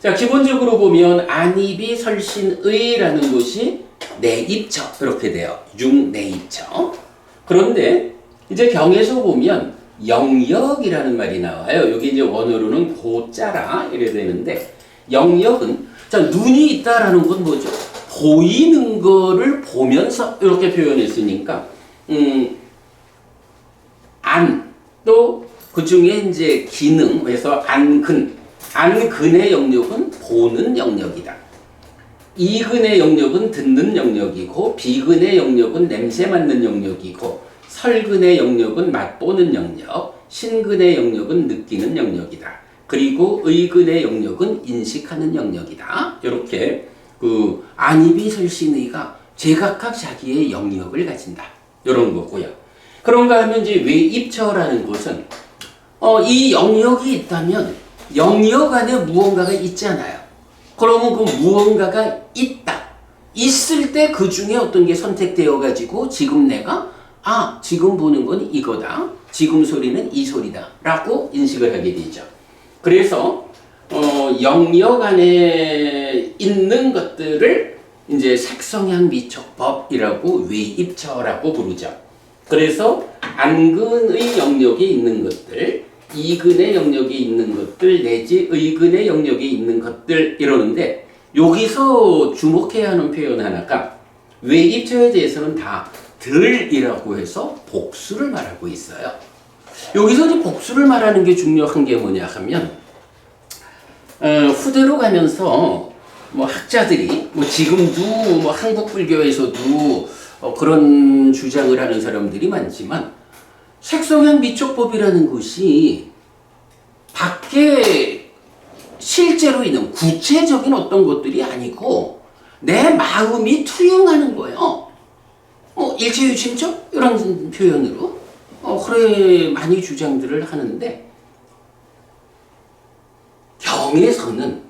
S1: 자, 기본적으로 보면 안이비설신의라는 것이 내입처 이렇게 돼요. 육내입처. 그런데 이제 경에서 보면 영역이라는 말이 나와요. 여기 이제 원어로는 고자라 이래 되는데 영역은 자 눈이 있다라는 건 뭐죠? 보이는 거를 보면서 이렇게 표현했으니까 안 또 그 중에 이제 기능 그래서 안근의 영역은 보는 영역이다. 이근의 영역은 듣는 영역이고 비근의 영역은 냄새 맡는 영역이고 설근의 영역은 맛보는 영역, 신근의 영역은 느끼는 영역이다. 그리고 의근의 영역은 인식하는 영역이다. 이렇게 그 안이비설신의가 제각각 자기의 영역을 가진다. 이런 거고요. 그런가 하면 이제 외입처라는 것은 이 영역이 있다면 영역 안에 무언가가 있잖아요. 그러면 그 무언가가 있다. 있을 때 그 중에 어떤 게 선택되어 가지고 지금 내가 지금 보는 건 이거다. 지금 소리는 이 소리다. 라고 인식을 하게 되죠. 그래서 영역 안에 있는 것들을 이제 색성향 미촉법이라고 외입처라고 부르죠. 그래서 안근의 영역이 있는 것들, 이근의 영역이 있는 것들, 내지 의근의 영역이 있는 것들 이러는데 여기서 주목해야 하는 표현 하나가 외입처에 대해서는 다 들이라고 해서 복수를 말하고 있어요. 여기서 이제 복수를 말하는 게 중요한 게 뭐냐 하면 후대로 가면서 학자들이 지금도 한국 불교에서도 그런 주장을 하는 사람들이 많지만 색성향 미촉법이라는 것이 밖에 구체적인 어떤 것들이 아니고 내 마음이 투영하는 거예요. 일체유심적 이런 표현으로 그래 많이 주장들을 하는데 경에서는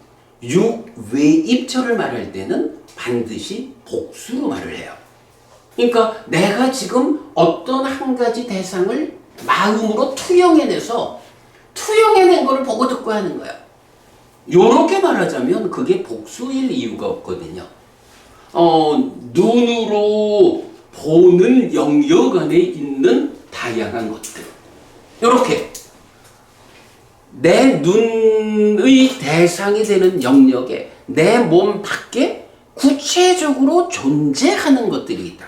S1: 육외입처를 말할 때는 반드시 복수로 말을 해요. 그러니까 내가 지금 어떤 한 가지 대상을 마음으로 투영해내서 투영해낸 거를 보고 듣고 하는 거야. 요렇게 말하자면 그게 복수일 이유가 없거든요. 눈으로 보는 영역 안에 있는 다양한 것들. 요렇게 내 눈의 대상이 되는 영역에 내 몸 밖에 구체적으로 존재하는 것들이 있다.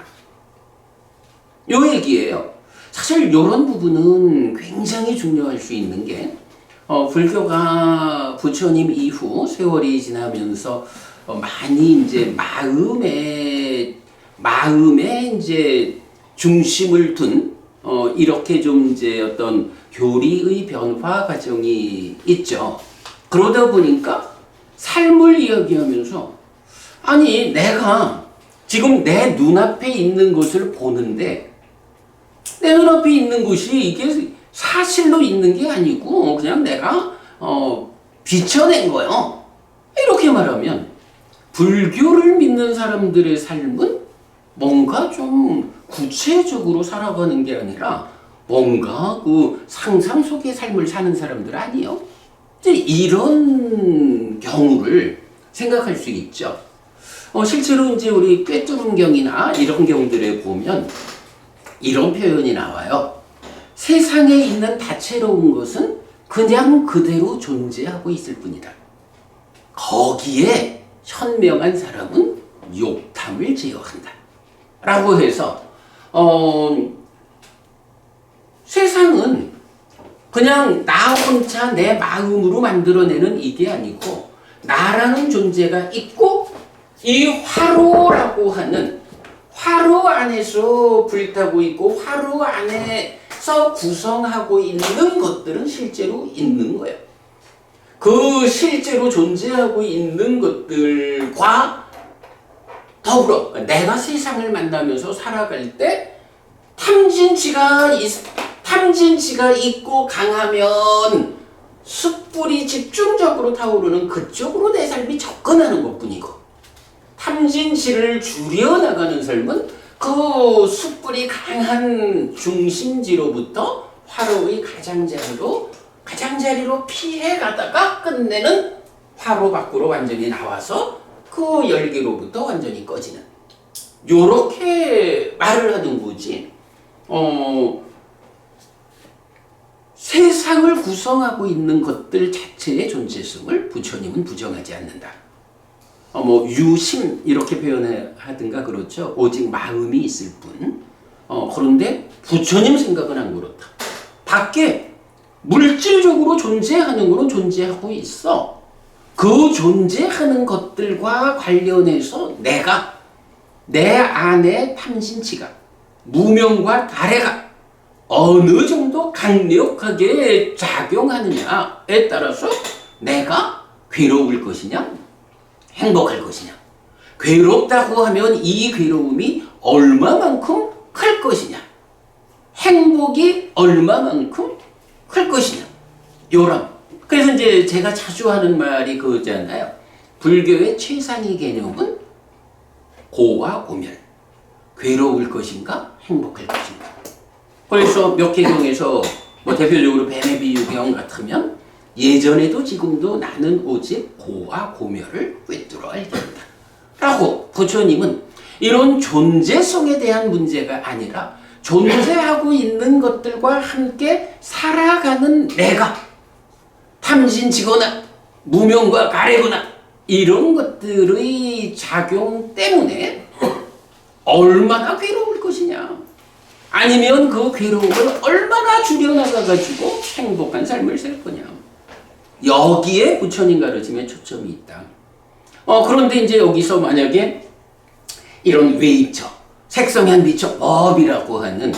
S1: 요 얘기예요. 사실 이런 부분은 굉장히 중요할 수 있는 게 불교가 부처님 이후 세월이 지나면서 많이 이제 마음에 이제 중심을 둔 이렇게 좀 이제 어떤 교리의 변화 과정이 있죠. 그러다 보니까 삶을 이야기하면서 아니 내가 지금 내 눈앞에 있는 것을 보는데 내 눈앞에 있는 것이 이게 사실로 있는 게 아니고 그냥 내가 비춰낸 거예요. 이렇게 말하면 불교를 믿는 사람들의 삶은 뭔가 좀 구체적으로 살아가는 게 아니라 뭔가 그 상상 속의 삶을 사는 사람들 아니에요? 이제 이런 경우를 생각할 수 있죠. 실제로 이제 우리 꿰뚫음경이나 이런 경들에 보면 이런 표현이 나와요. 세상에 있는 다채로운 것은 그냥 그대로 존재하고 있을 뿐이다. 거기에 현명한 사람은 욕탐을 제어한다. 라고 해서 세상은 그냥 나 혼자 내 마음으로 만들어내는 이게 아니고 나라는 존재가 있고 이 화로라고 하는 화로 안에서 불타고 있고 화로 안에서 구성하고 있는 것들은 실제로 있는 거예요. 그 실제로 존재하고 있는 것들과 더불어 내가 세상을 만나면서 살아갈 때 탐진치가 있고 강하면 숯불이 집중적으로 타오르는 그쪽으로 내 삶이 접근하는 것뿐이고 탐진치를 줄여나가는 삶은 그 숯불이 강한 중심지로부터 화로의 가장자리로 피해가다가 끝내는 화로 밖으로 완전히 나와서 그 열기로부터 완전히 꺼지는 요렇게 말을 하는 거지. 세상을 구성하고 있는 것들 자체의 존재성을 부처님은 부정하지 않는다. 유심 이렇게 표현하든가 그렇죠. 오직 마음이 있을 뿐. 그런데 부처님 생각은 안 그렇다. 밖에 물질적으로 존재하는 것은 존재하고 있어. 그 존재하는 것들과 관련해서 내가 내 안에 탐진치가 무명과 가래가 어느 정도 강력하게 작용하느냐에 따라서 내가 괴로울 것이냐 행복할 것이냐. 괴롭다고 하면 이 괴로움이 얼마만큼 클 것이냐. 행복이 얼마만큼 클 것이냐. 요런. 그래서 이제 제가 자주 하는 말이 그거잖아요. 불교의 최상위 개념은 고와 고멸. 괴로울 것인가 행복할 것인가. 그래서 몇 개경에서 대표적으로 뱀의 비유경 같으면 예전에도 지금도 나는 오직 고와 고멸을 꿰뚫어 알게 한다. 라고 부처님은 이런 존재성에 대한 문제가 아니라 존재하고 있는 것들과 함께 살아가는 내가 탐진치거나 무명과 가래거나 이런 것들의 작용 때문에 얼마나 괴로울 것이냐. 아니면 그 괴로움을 얼마나 줄여나가가지고 행복한 삶을 살 거냐. 여기에 부처님 가르침에 초점이 있다. 그런데 이제 여기서 만약에 이런 외입처, 색성현비처, 법이라고 하는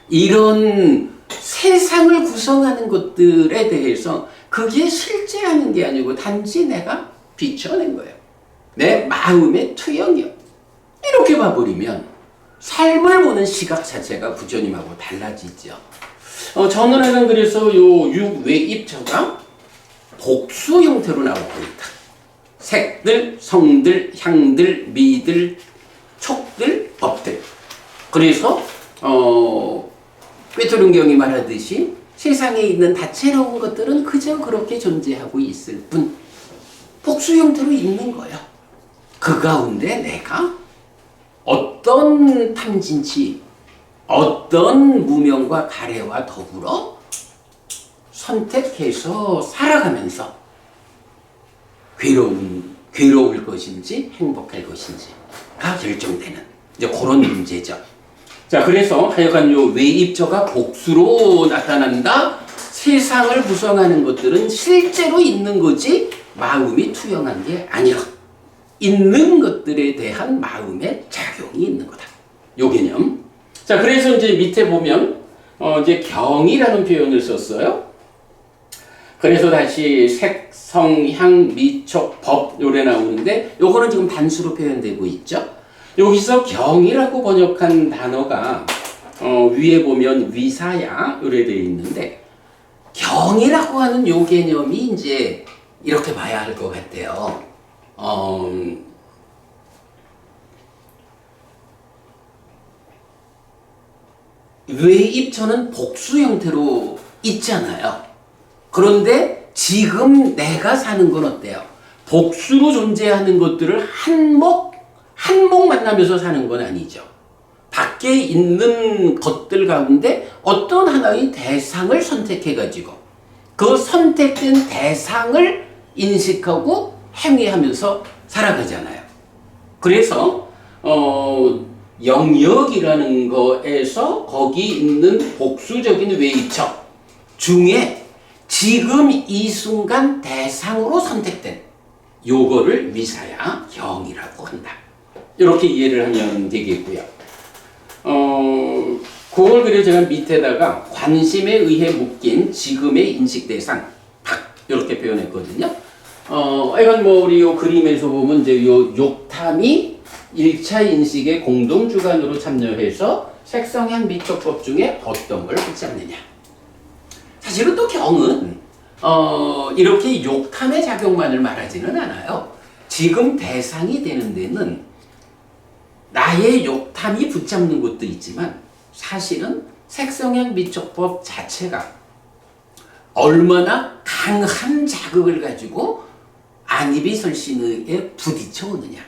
S1: 이런 세상을 구성하는 것들에 대해서 그게 실제하는 게 아니고 단지 내가 비춰낸 거예요. 내 마음의 투영이요. 이렇게 봐버리면 삶을 보는 시각 자체가 부처님하고 달라지죠. 저는 하여간 그래서 요 육외입처가 복수 형태로 나오고 있다. 색들, 성들, 향들, 미들, 촉들, 법들. 그래서 꿰토른경이 말하듯이 세상에 있는 다채로운 것들은 그저 그렇게 존재하고 있을 뿐 복수 형태로 있는 거야. 그 가운데 내가 어떤 탐진치, 어떤 무명과 가래와 더불어 선택해서 살아가면서 괴로울 것인지 행복할 것인지가 결정되는 이제 그런 문제죠. 자, 그래서 하여간 요 외입처가 복수로 나타난다. 세상을 구성하는 것들은 실제로 있는 거지 마음이 투영한 게 아니라 있는 것들에 대한 마음의 작용이 있는 거다. 요 개념. 자, 그래서 이제 밑에 보면 이제 경이라는 표현을 썼어요. 그래서 다시 색, 성, 향, 미, 촉, 법 요래 나오는데 요거는 지금 단수로 표현되고 있죠. 여기서 경이라고 번역한 단어가 위에 보면 위사야 요래 되어 있는데 경이라고 하는 요 개념이 이제 이렇게 봐야 할 것 같아요. 외입처는 복수 형태로 있잖아요. 그런데 지금 내가 사는 건 어때요? 복수로 존재하는 것들을 한몫 만나면서 사는 건 아니죠. 밖에 있는 것들 가운데 어떤 하나의 대상을 선택해가지고 그 선택된 대상을 인식하고 행위하면서 살아가잖아요. 그래서 영역이라는 거에서 거기 있는 복수적인 외입처 중에 지금 이 순간 대상으로 선택된 요거를 위사야 경이라고 한다. 이렇게 이해를 하면 되겠고요. 그걸 그려 제가 밑에다가 관심에 의해 묶인 지금의 인식 대상 이렇게 표현했거든요. 이건 뭐 우리 요 그림에서 보면 이제 요 욕탐이 1차 인식의 공동 주관으로 참여해서 색성향 미촉법 중에 어떤 걸 붙잡느냐. 사실은 또 경은 이렇게 욕탐의 작용만을 말하지는 않아요. 지금 대상이 되는 데는 나의 욕탐이 붙잡는 것도 있지만 사실은 색성향 미촉법 자체가 얼마나 강한 자극을 가지고 안입이 설신에 부딪혀 오느냐.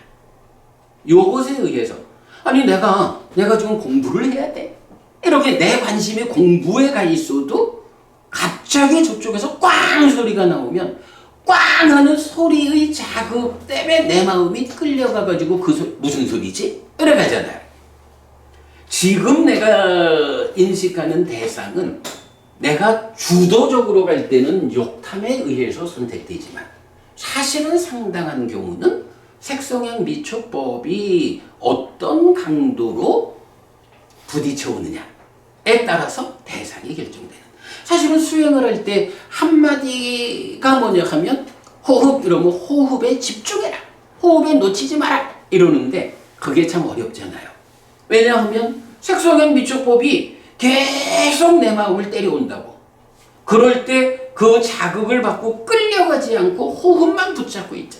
S1: 요것에 의해서 아니 내가 지금 공부를 해야 돼. 이렇게 내 관심이 공부에 가 있어도 갑자기 저쪽에서 꽝 소리가 나오면 꽝 하는 소리의 자극 때문에 내 마음이 끌려가가지고 무슨 소리지? 이래 가잖아요. 지금 내가 인식하는 대상은 내가 주도적으로 갈 때는 욕탐에 의해서 선택되지만 사실은 상당한 경우는 색성향 미촉법이 어떤 강도로 부딪혀 오느냐에 따라서 대상이 결정되는. 사실은 수행을 할 때 한마디가 뭐냐 하면 호흡 이러면 호흡에 집중해라. 호흡에 놓치지 마라. 이러는데 그게 참 어렵잖아요. 왜냐하면 색성향 미촉법이 계속 내 마음을 때려온다고. 그럴 때 그 자극을 받고 끌려가지 않고 호흡만 붙잡고 있죠.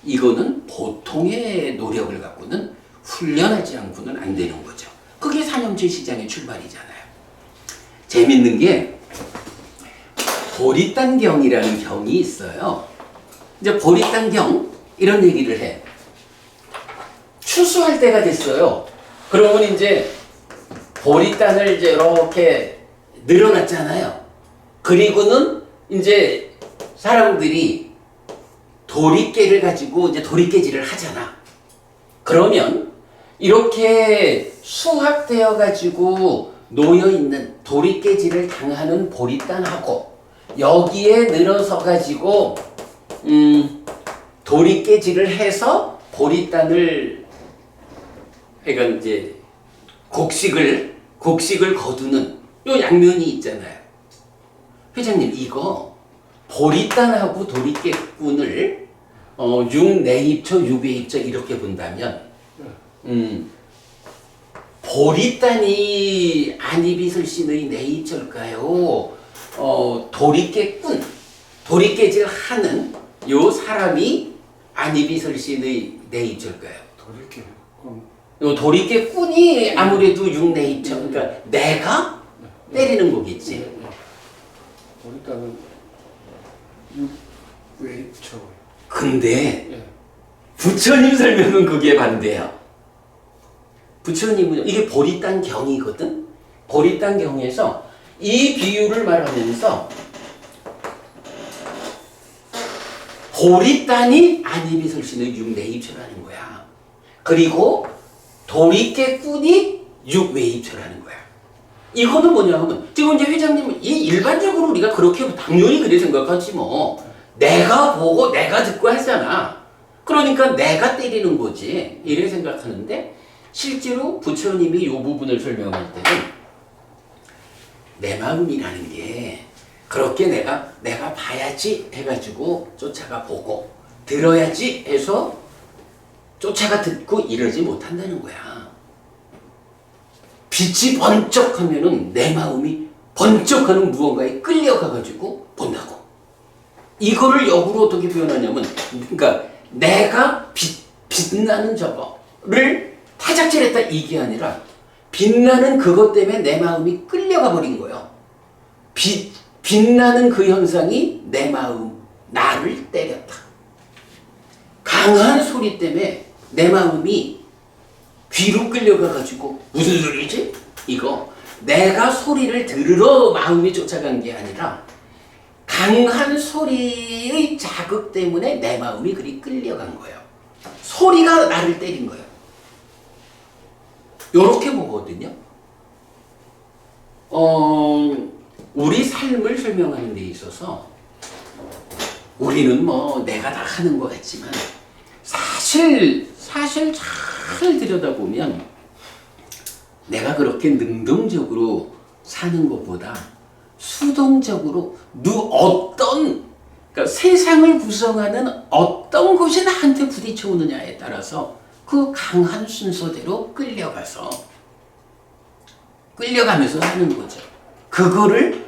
S1: 이거는 보통의 노력을 갖고는 훈련하지 않고는 안 되는 거죠. 그게 사념체 시장의 출발이잖아요. 재밌는 게 보리단경이라는 경이 있어요. 이제 보리단경 이런 얘기를 해. 추수할 때가 됐어요. 그러면 이제 보리단을 이제 이렇게 늘어놨잖아요. 그리고는 이제 사람들이 도리깨를 가지고 이제 도리깨질을 하잖아. 그러면 이렇게 수확되어 가지고 놓여 있는 도리깨질을 당하는 보리단하고 여기에 늘어서 가지고 도리깨질을 해서 보리단을 그러니까 이제 곡식을 거두는 요 양면이 있잖아요. 회장님 이거 보리단하고 도리깨꾼을 육내입처, 육외입처 이렇게 본다면 보리단이 안이비설신의 내입처일까요? 도리깨질 하는 요 사람이 안이비설신의 내입처일까요?
S2: 도리깨.
S1: 요 도리깨꾼이 아무래도 육내입처, 그러니까 내가 때리는 거겠지.
S2: 보리단은 육외입처.
S1: 근데 부처님 설명은 그게 반대야. 부처님은 이게 보리단 경이거든. 보리단 경에서 이 비유를 말하면서 보리단이 안이비설신의 육내입처라는 거야. 그리고 도리깨꾼이 육외입처라는 거야. 이거는 뭐냐 하면 지금 이제 회장님은 이 일반적으로 우리가 그렇게 당연히 그래 생각하지 뭐. 내가 보고 내가 듣고 하잖아. 그러니까 내가 때리는 거지. 이래 생각하는데 실제로 부처님이 이 부분을 설명할 때는 내 마음이라는 게 그렇게 내가 봐야지 해가지고 쫓아가 보고 들어야지 해서 쫓아가 듣고 이러지 못한다는 거야. 빛이 번쩍하면은 내 마음이 번쩍하는 무언가에 끌려가가지고 본다고. 이거를 역으로 어떻게 표현하냐면, 그러니까 내가 빛나는 저거를 타작질했다 이게 아니라 빛나는 그것 때문에 내 마음이 끌려가 버린 거예요. 빛나는 그 현상이 내 마음, 나를 때렸다. 강한 소리 때문에 내 마음이 귀로 끌려가가지고 무슨 소리지? 이거 내가 소리를 들으러 마음이 쫓아간 게 아니라 강한 소리의 자극 때문에 내 마음이 그리 끌려간 거예요. 소리가 나를 때린 거예요. 요렇게 보거든요. 우리 삶을 설명하는 데 있어서 우리는 뭐 내가 다 하는 것 같지만 사실 잘 들여다보면 내가 그렇게 능동적으로 사는 것보다 수동적으로 그러니까 세상을 구성하는 어떤 것이 나한테 부딪혀오느냐에 따라서 그 강한 순서대로 끌려가면서 사는 거죠. 그거를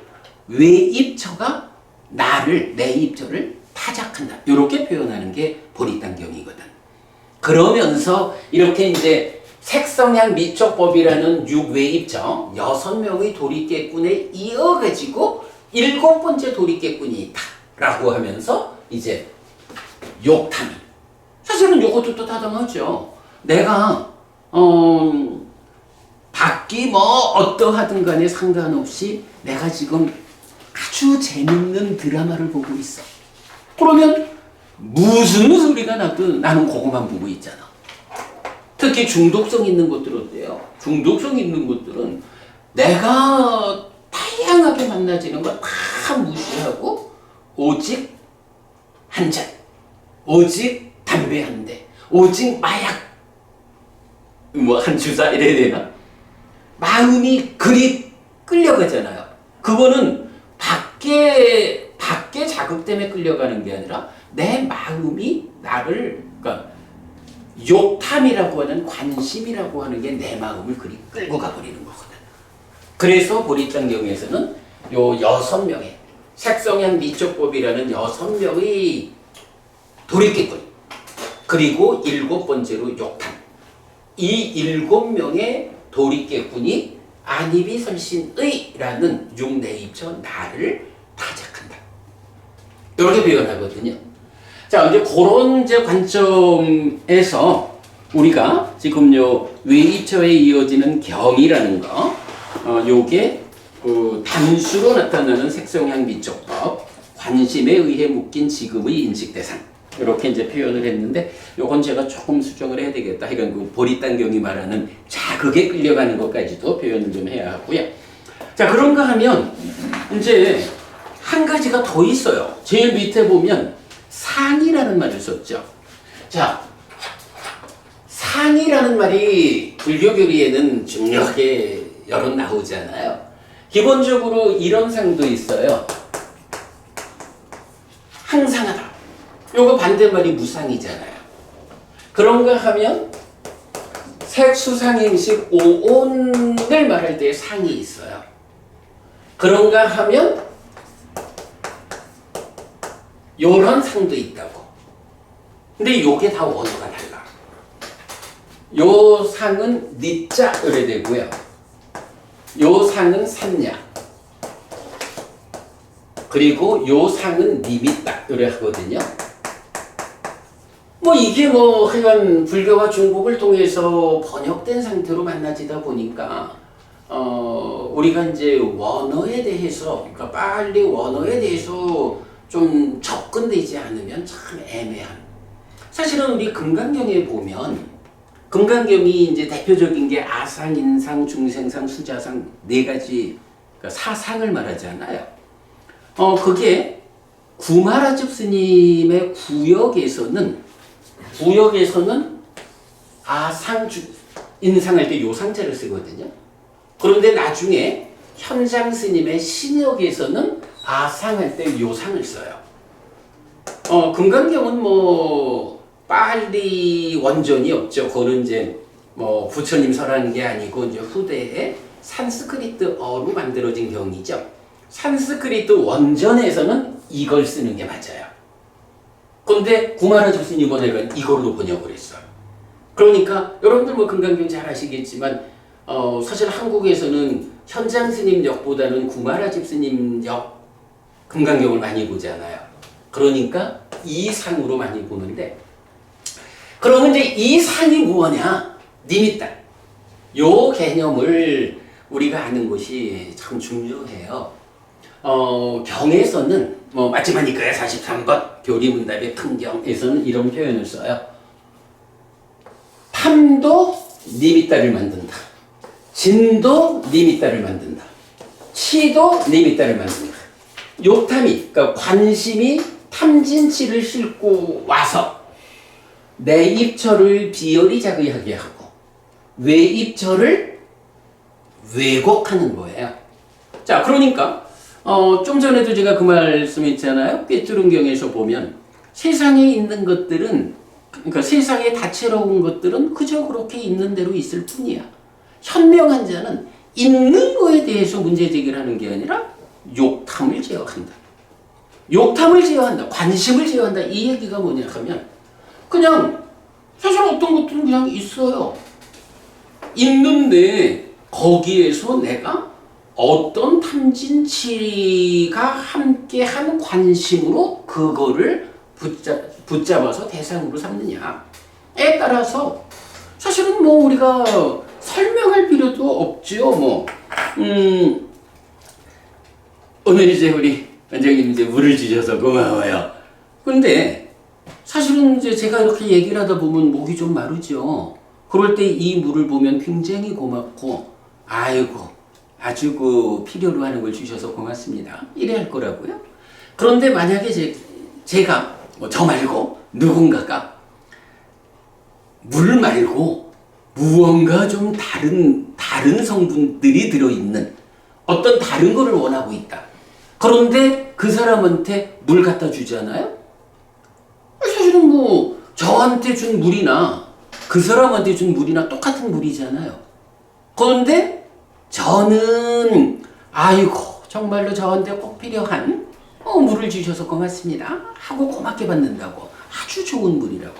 S1: 외입처가 내 입처를 타작한다. 이렇게 표현하는 게 보리단경이거든. 그러면서 이렇게 이제 색성향 미촉법이라는 육외입처 6명의 도리깨꾼에 이어가지고 7번째 도리깨꾼이 있다라고 하면서 이제 욕탐이. 사실은 이것도 또 타당하죠. 내가 밖이 뭐 어떠하든 간에 상관없이 내가 지금 아주 재밌는 드라마를 보고 있어. 그러면 무슨 소리가 나도 나는 그것만 보고 있잖아. 특히 중독성 있는 것들 어때요? 중독성 있는 것들은 내가 다양하게 만나지는 거 다 무시하고 오직 한 잔, 오직 담배 한 대, 오직 마약 뭐 한 주사 이래야 되나? 마음이 그리 끌려가잖아요. 그거는 밖에 자극 때문에 끌려가는 게 아니라 내 마음이 나를, 그러니까 욕탐이라고 하는 관심이라고 하는 게 내 마음을 그리 끌고 가버리는 거거든. 그래서 보리단경에서는 요 6명의 색성향 미촉법이라는 6명의 도리깨꾼, 그리고 7번째로 욕탐, 이 7명의 도리깨꾼이 안이비설신의라는 육내입처 나를 타작한다. 이렇게 표현하거든요. 자, 이제 그런 이제 관점에서 우리가 지금 요 외입처에 이어지는 경이라는 거, 요게 단수로 나타나는 색성향 미촉법, 관심에 의해 묶인 지금의 인식 대상. 이렇게 이제 표현을 했는데, 요건 제가 조금 수정을 해야 되겠다. 이건 그 보리단경이 말하는 자극에 끌려가는 것까지도 표현을 좀 해야 하고요. 자, 그런가 하면 이제 한 가지가 더 있어요. 제일 밑에 보면 상이라는 말을 썼죠. 자, 상이라는 말이 불교 교리에는 중요하게 여러 나오잖아요. 기본적으로 이런 상도 있어요. 항상하다. 요거 반대말이 무상이잖아요. 그런가 하면 색수상행식 오온을 말할 때 상이 있어요. 그런가 하면 요런 상도 있다고. 근데 요게 다 원어가 달라. 요 상은 니자 으래 되고요. 요 상은 산냐. 그리고 요 상은 니미따 으래 하거든요. 뭐 이게 뭐 하여간 불교와 중국을 통해서 번역된 상태로 만나지다 보니까 우리가 이제 원어에 대해서 그러니까 빨리 원어에 대해서 좀 접근되지 않으면 참 애매한. 사실은 우리 금강경에 보면 금강경이 이제 대표적인 게 아상, 인상, 중생상, 수자상 네 가지 그러니까 사상을 말하잖아요. 그게 구마라집 스님의 구역에서는 아상, 인상할 때 요상자를 쓰거든요. 그런데 나중에 현장 스님의 신역에서는 아상할 때 요상을 써요. 금강경은 뭐 빨리 원전이 없죠. 그거는 이제 뭐 부처님 설하는 게 아니고 이제 후대에 산스크리트어로 만들어진 경이죠. 산스크리트 원전에서는 이걸 쓰는 게 맞아요. 그런데 구마라집 스님 번역은 이걸로 번역을 했어요. 그러니까 여러분들 뭐 금강경 잘 아시겠지만 사실 한국에서는 현장 스님 역보다는 구마라집 스님 역 금강경을 많이 보잖아요. 그러니까 이 상으로 많이 보는데 그러면 이제 이 상이 뭐냐? 니미따. 요 개념을 우리가 아는 것이 참 중요해요. 경에서는 뭐 마지막이니까요 43번 교리문답의 큰경에서는 이런 표현을 써요. 탐도 니미따를 만든다. 진도 니미따를 만든다. 치도 니미따를 만든다. 요탐이 그러니까 관심이 탐진치를 싣고 와서 내 입처를 비열이자기하게 하고 외입처를 왜곡하는 거예요. 자, 그러니까 좀 전에도 제가 그 말씀했잖아요. 꿰뚫은경에서 보면 세상에 있는 것들은 그러니까 세상에 다채로운 것들은 그저 그렇게 있는 대로 있을 뿐이야. 현명한 자는 있는 거에 대해서 문제 제기를 하는 게 아니라 욕탐을 제어한다. 욕탐을 제어한다. 관심을 제어한다. 이 얘기가 뭐냐 하면 그냥 사실 어떤 것들은 그냥 있어요. 있는데 거기에서 내가 어떤 탐진치가 함께한 관심으로 그거를 붙잡아서 대상으로 삼느냐에 따라서 사실은 뭐 우리가 설명할 필요도 없죠. 뭐 오늘 이제 우리 원장님 이제 물을 주셔서 고마워요. 근데 사실은 이제 제가 이렇게 얘기를 하다 보면 목이 좀 마르죠. 그럴 때 이 물을 보면 굉장히 고맙고 아이고 아주 그 필요로 하는 걸 주셔서 고맙습니다. 이래 할 거라고요. 그런데 만약에 제가 뭐 저 말고 누군가가 물 말고 무언가 좀 다른 성분들이 들어있는 어떤 다른 거를 원하고 있다. 그런데 그 사람한테 물 갖다 주잖아요. 사실은 뭐 저한테 준 물이나 그 사람한테 준 물이나 똑같은 물이잖아요. 그런데 저는 아이고 정말로 저한테 꼭 필요한 물을 주셔서 고맙습니다 하고 고맙게 받는다고. 아주 좋은 물이라고.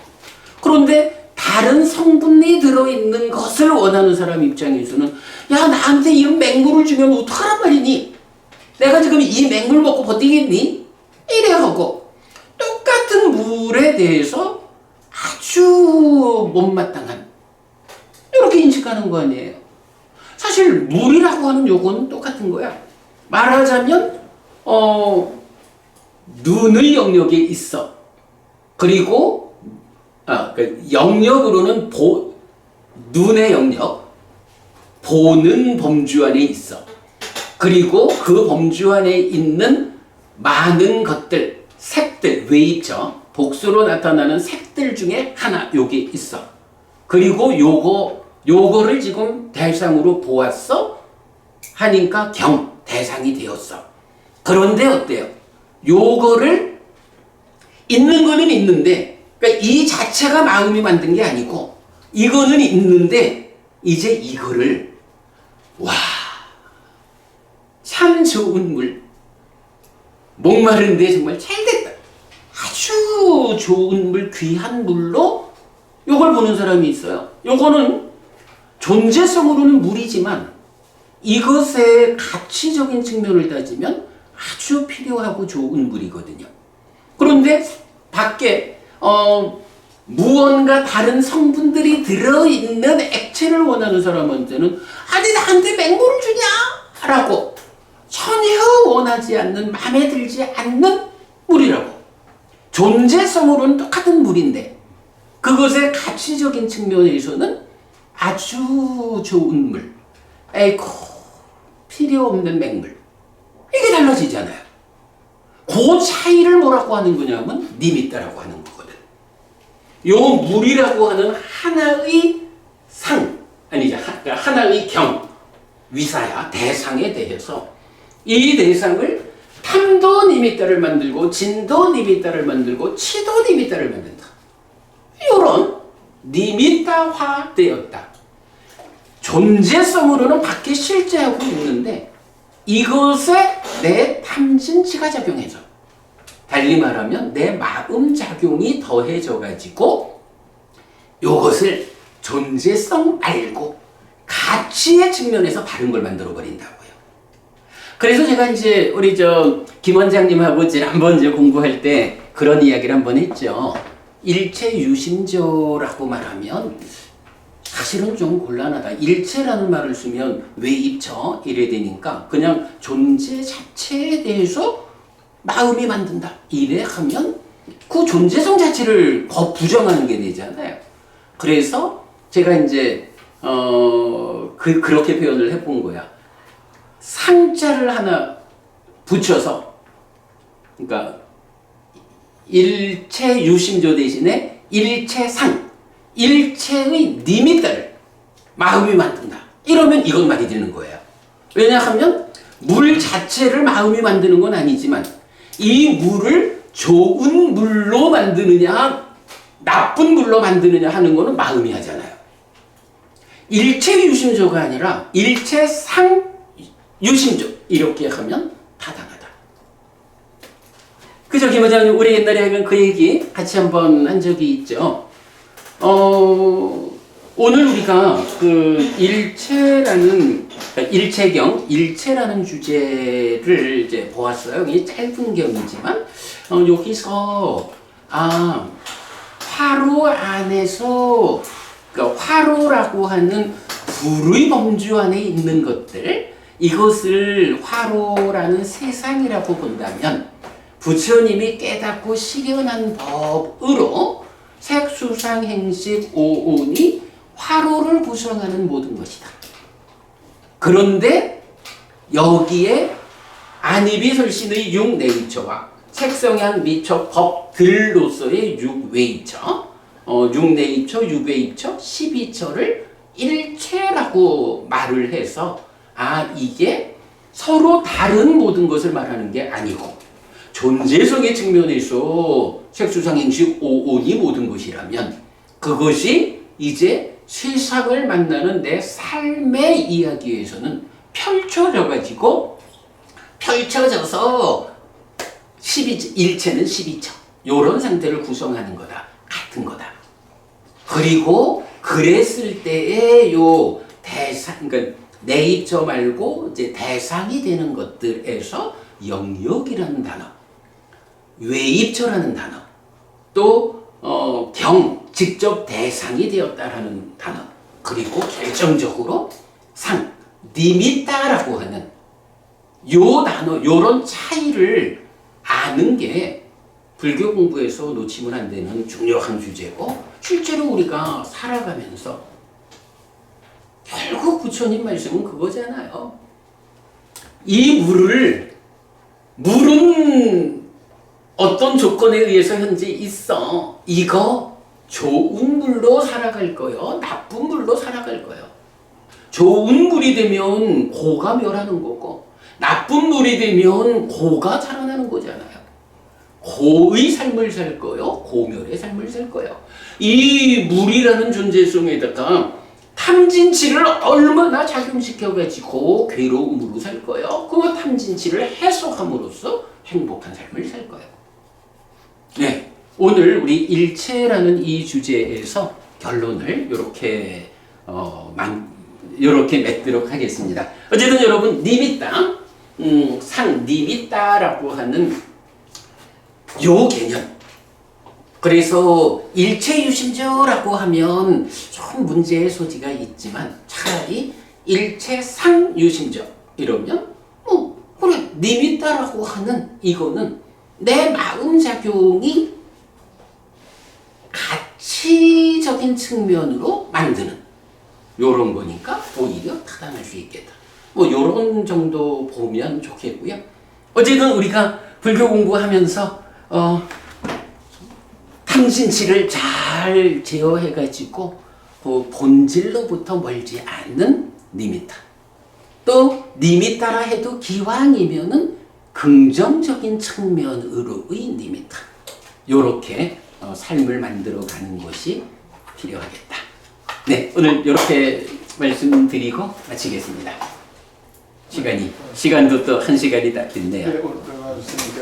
S1: 그런데 다른 성분이 들어있는 것을 원하는 사람 입장에서는 야 나한테 이런 맹물을 주면 어떡하란 말이니? 내가 지금 이 맹물 먹고 버티겠니? 이래 하고 똑같은 물에 대해서 아주 못마땅한 이렇게 인식하는 거 아니에요. 사실 물이라고 하는 요거는 똑같은 거야. 말하자면 눈의 영역에 있어. 그리고 그 영역으로는 눈의 영역, 보는 범주 안에 있어. 그리고 그 범주 안에 있는 많은 것들, 색들, 외입처, 복수로 나타나는 색들 중에 하나 요게 있어. 그리고 요거를 지금 대상으로 보았어 하니까 대상이 되었어. 그런데 어때요? 요거를 있는 거는 있는데, 그러니까 이 자체가 마음이 만든 게 아니고, 이거는 있는데, 이제 이거를, 와, 참 좋은 물. 목마른데 정말 잘 됐다. 아주 좋은 물, 귀한 물로 요걸 보는 사람이 있어요. 요거는 존재성으로는 물이지만 이것의 가치적인 측면을 따지면 아주 필요하고 좋은 물이거든요. 그런데 밖에 무언가 다른 성분들이 들어있는 액체를 원하는 사람한테는 아니 나한테 맹물을 주냐? 라고 전혀 원하지 않는, 마음에 들지 않는 물이라고. 존재성으로는 똑같은 물인데 그것의 가치적인 측면에서는 아주 좋은 물, 에이코 필요 없는 맹물, 이게 달라지잖아요. 그 차이를 뭐라고 하는 거냐면 니미따라고 하는 거거든. 요 물이라고 하는 하나의 상, 아니죠, 하나의 경, 위사야, 대상에 대해서 이 대상을 탐도 니미따를 만들고 진도 니미따를 만들고 치도 니미따를 만든다. 이런 니미따화 되었다. 존재성으로는 밖에 실제하고 있는데 이것에 내 탐진치가 작용해서, 달리 말하면 내 마음 작용이 더해져 가지고 이것을 존재성 말고 가치의 측면에서 다른 걸 만들어 버린다고요. 그래서 제가 이제 우리 김 원장님하고 지난번 이제 공부할 때 그런 이야기를 한번 했죠. 일체 유심조라고 말하면 사실은 좀 곤란하다. 일체라는 말을 쓰면 왜 입처 이래 되니까 그냥 존재 자체에 대해서 마음이 만든다 이래 하면 그 존재성 자체를 부정하는 게 되잖아요. 그래서 제가 이제 그렇게 표현을 해본 거야. 상자를 하나 붙여서, 그러니까 일체 유심조 대신에 일체상, 일체의 니미따를 마음이 만든다. 이러면 이건 말이 되는 거예요. 왜냐하면 물 자체를 마음이 만드는 건 아니지만 이 물을 좋은 물로 만드느냐 나쁜 물로 만드느냐 하는 거는 마음이 하잖아요. 일체 유심조가 아니라 일체상 유심조 이렇게 하면 타당하다. 그죠, 김 원장님? 우리 옛날에 하면 그 얘기 같이 한번 한 적이 있죠. 오늘 우리가 그 일체라는, 일체경, 일체라는 주제를 이제 보았어요. 이게 짧은 경이지만, 여기서, 화로 안에서, 그러니까 화로라고 하는 불의 범주 안에 있는 것들, 이것을 화로라는 세상이라고 본다면, 부처님이 깨닫고 실현한 법으로 색수상 행식 오온이 화로를 구성하는 모든 것이다. 그런데 여기에 안이비설신의 6네이처와 색성향 미처 법들로서의 6웨이처, 6네이처, 6웨이처, 12처를 일체라고 말을 해서 이게 서로 다른 모든 것을 말하는 게 아니고 존재성의 측면에서 색수상행식 오온이 모든 것이라면 그것이 이제 세상을 만나는 내 삶의 이야기에서는 펼쳐져서 12, 일체는 12처 이런 상태를 구성하는 거다. 같은 거다. 그리고 그랬을 때의 요 대상, 그러니까 내입처 말고 이제 대상이 되는 것들에서 영역이라는 단어, 외입처라는 단어, 또 직접 대상이 되었다라는 단어, 그리고 결정적으로 상, 니미따라고 하는 요 단어, 요런 차이를 아는 게 불교 공부에서 놓치면 안 되는 중요한 주제고, 실제로 우리가 살아가면서 결국 부처님 말씀은 그거잖아요. 이 물은 어떤 조건에 의해서 현재 있어. 이거 좋은 물로 살아갈 거요, 나쁜 물로 살아갈 거요. 좋은 물이 되면 고가 멸하는 거고 나쁜 물이 되면 고가 자라나는 거잖아요. 고의 삶을 살 거요, 고멸의 삶을 살 거요. 이 물이라는 존재성에다가 탐진치를 얼마나 작용시켜가지고 괴로움으로 살 거요. 그 탐진치를 해소함으로써 행복한 삶을 살 거요. 네, 오늘 우리 일체라는 이 주제에서 결론을 이렇게 맺도록 하겠습니다. 어쨌든 여러분, 니미따, 니미따라고 하는 요 개념. 그래서 일체유심조라고 하면 좀 문제의 소지가 있지만 차라리 일체상유심조 이러면 그래, 니미따라고 하는 이거는 내 마음작용이 가치적인 측면으로 만드는 요런 거니까 오히려 타당할 수 있겠다. 요런 정도 보면 좋겠고요. 어쨌든 우리가 불교 공부하면서 탐진치를 잘 제어해가지고 그 본질로부터 멀지 않는 니미따. 또 니미따라 해도 기왕이면은 긍정적인 측면으로의 니미따. 요렇게 삶을 만들어가는 것이 필요하겠다. 네, 오늘 이렇게 말씀드리고 마치겠습니다. 시간도 또 1시간이 딱 됐네요.
S2: 네, 오늘 들어가셨으니까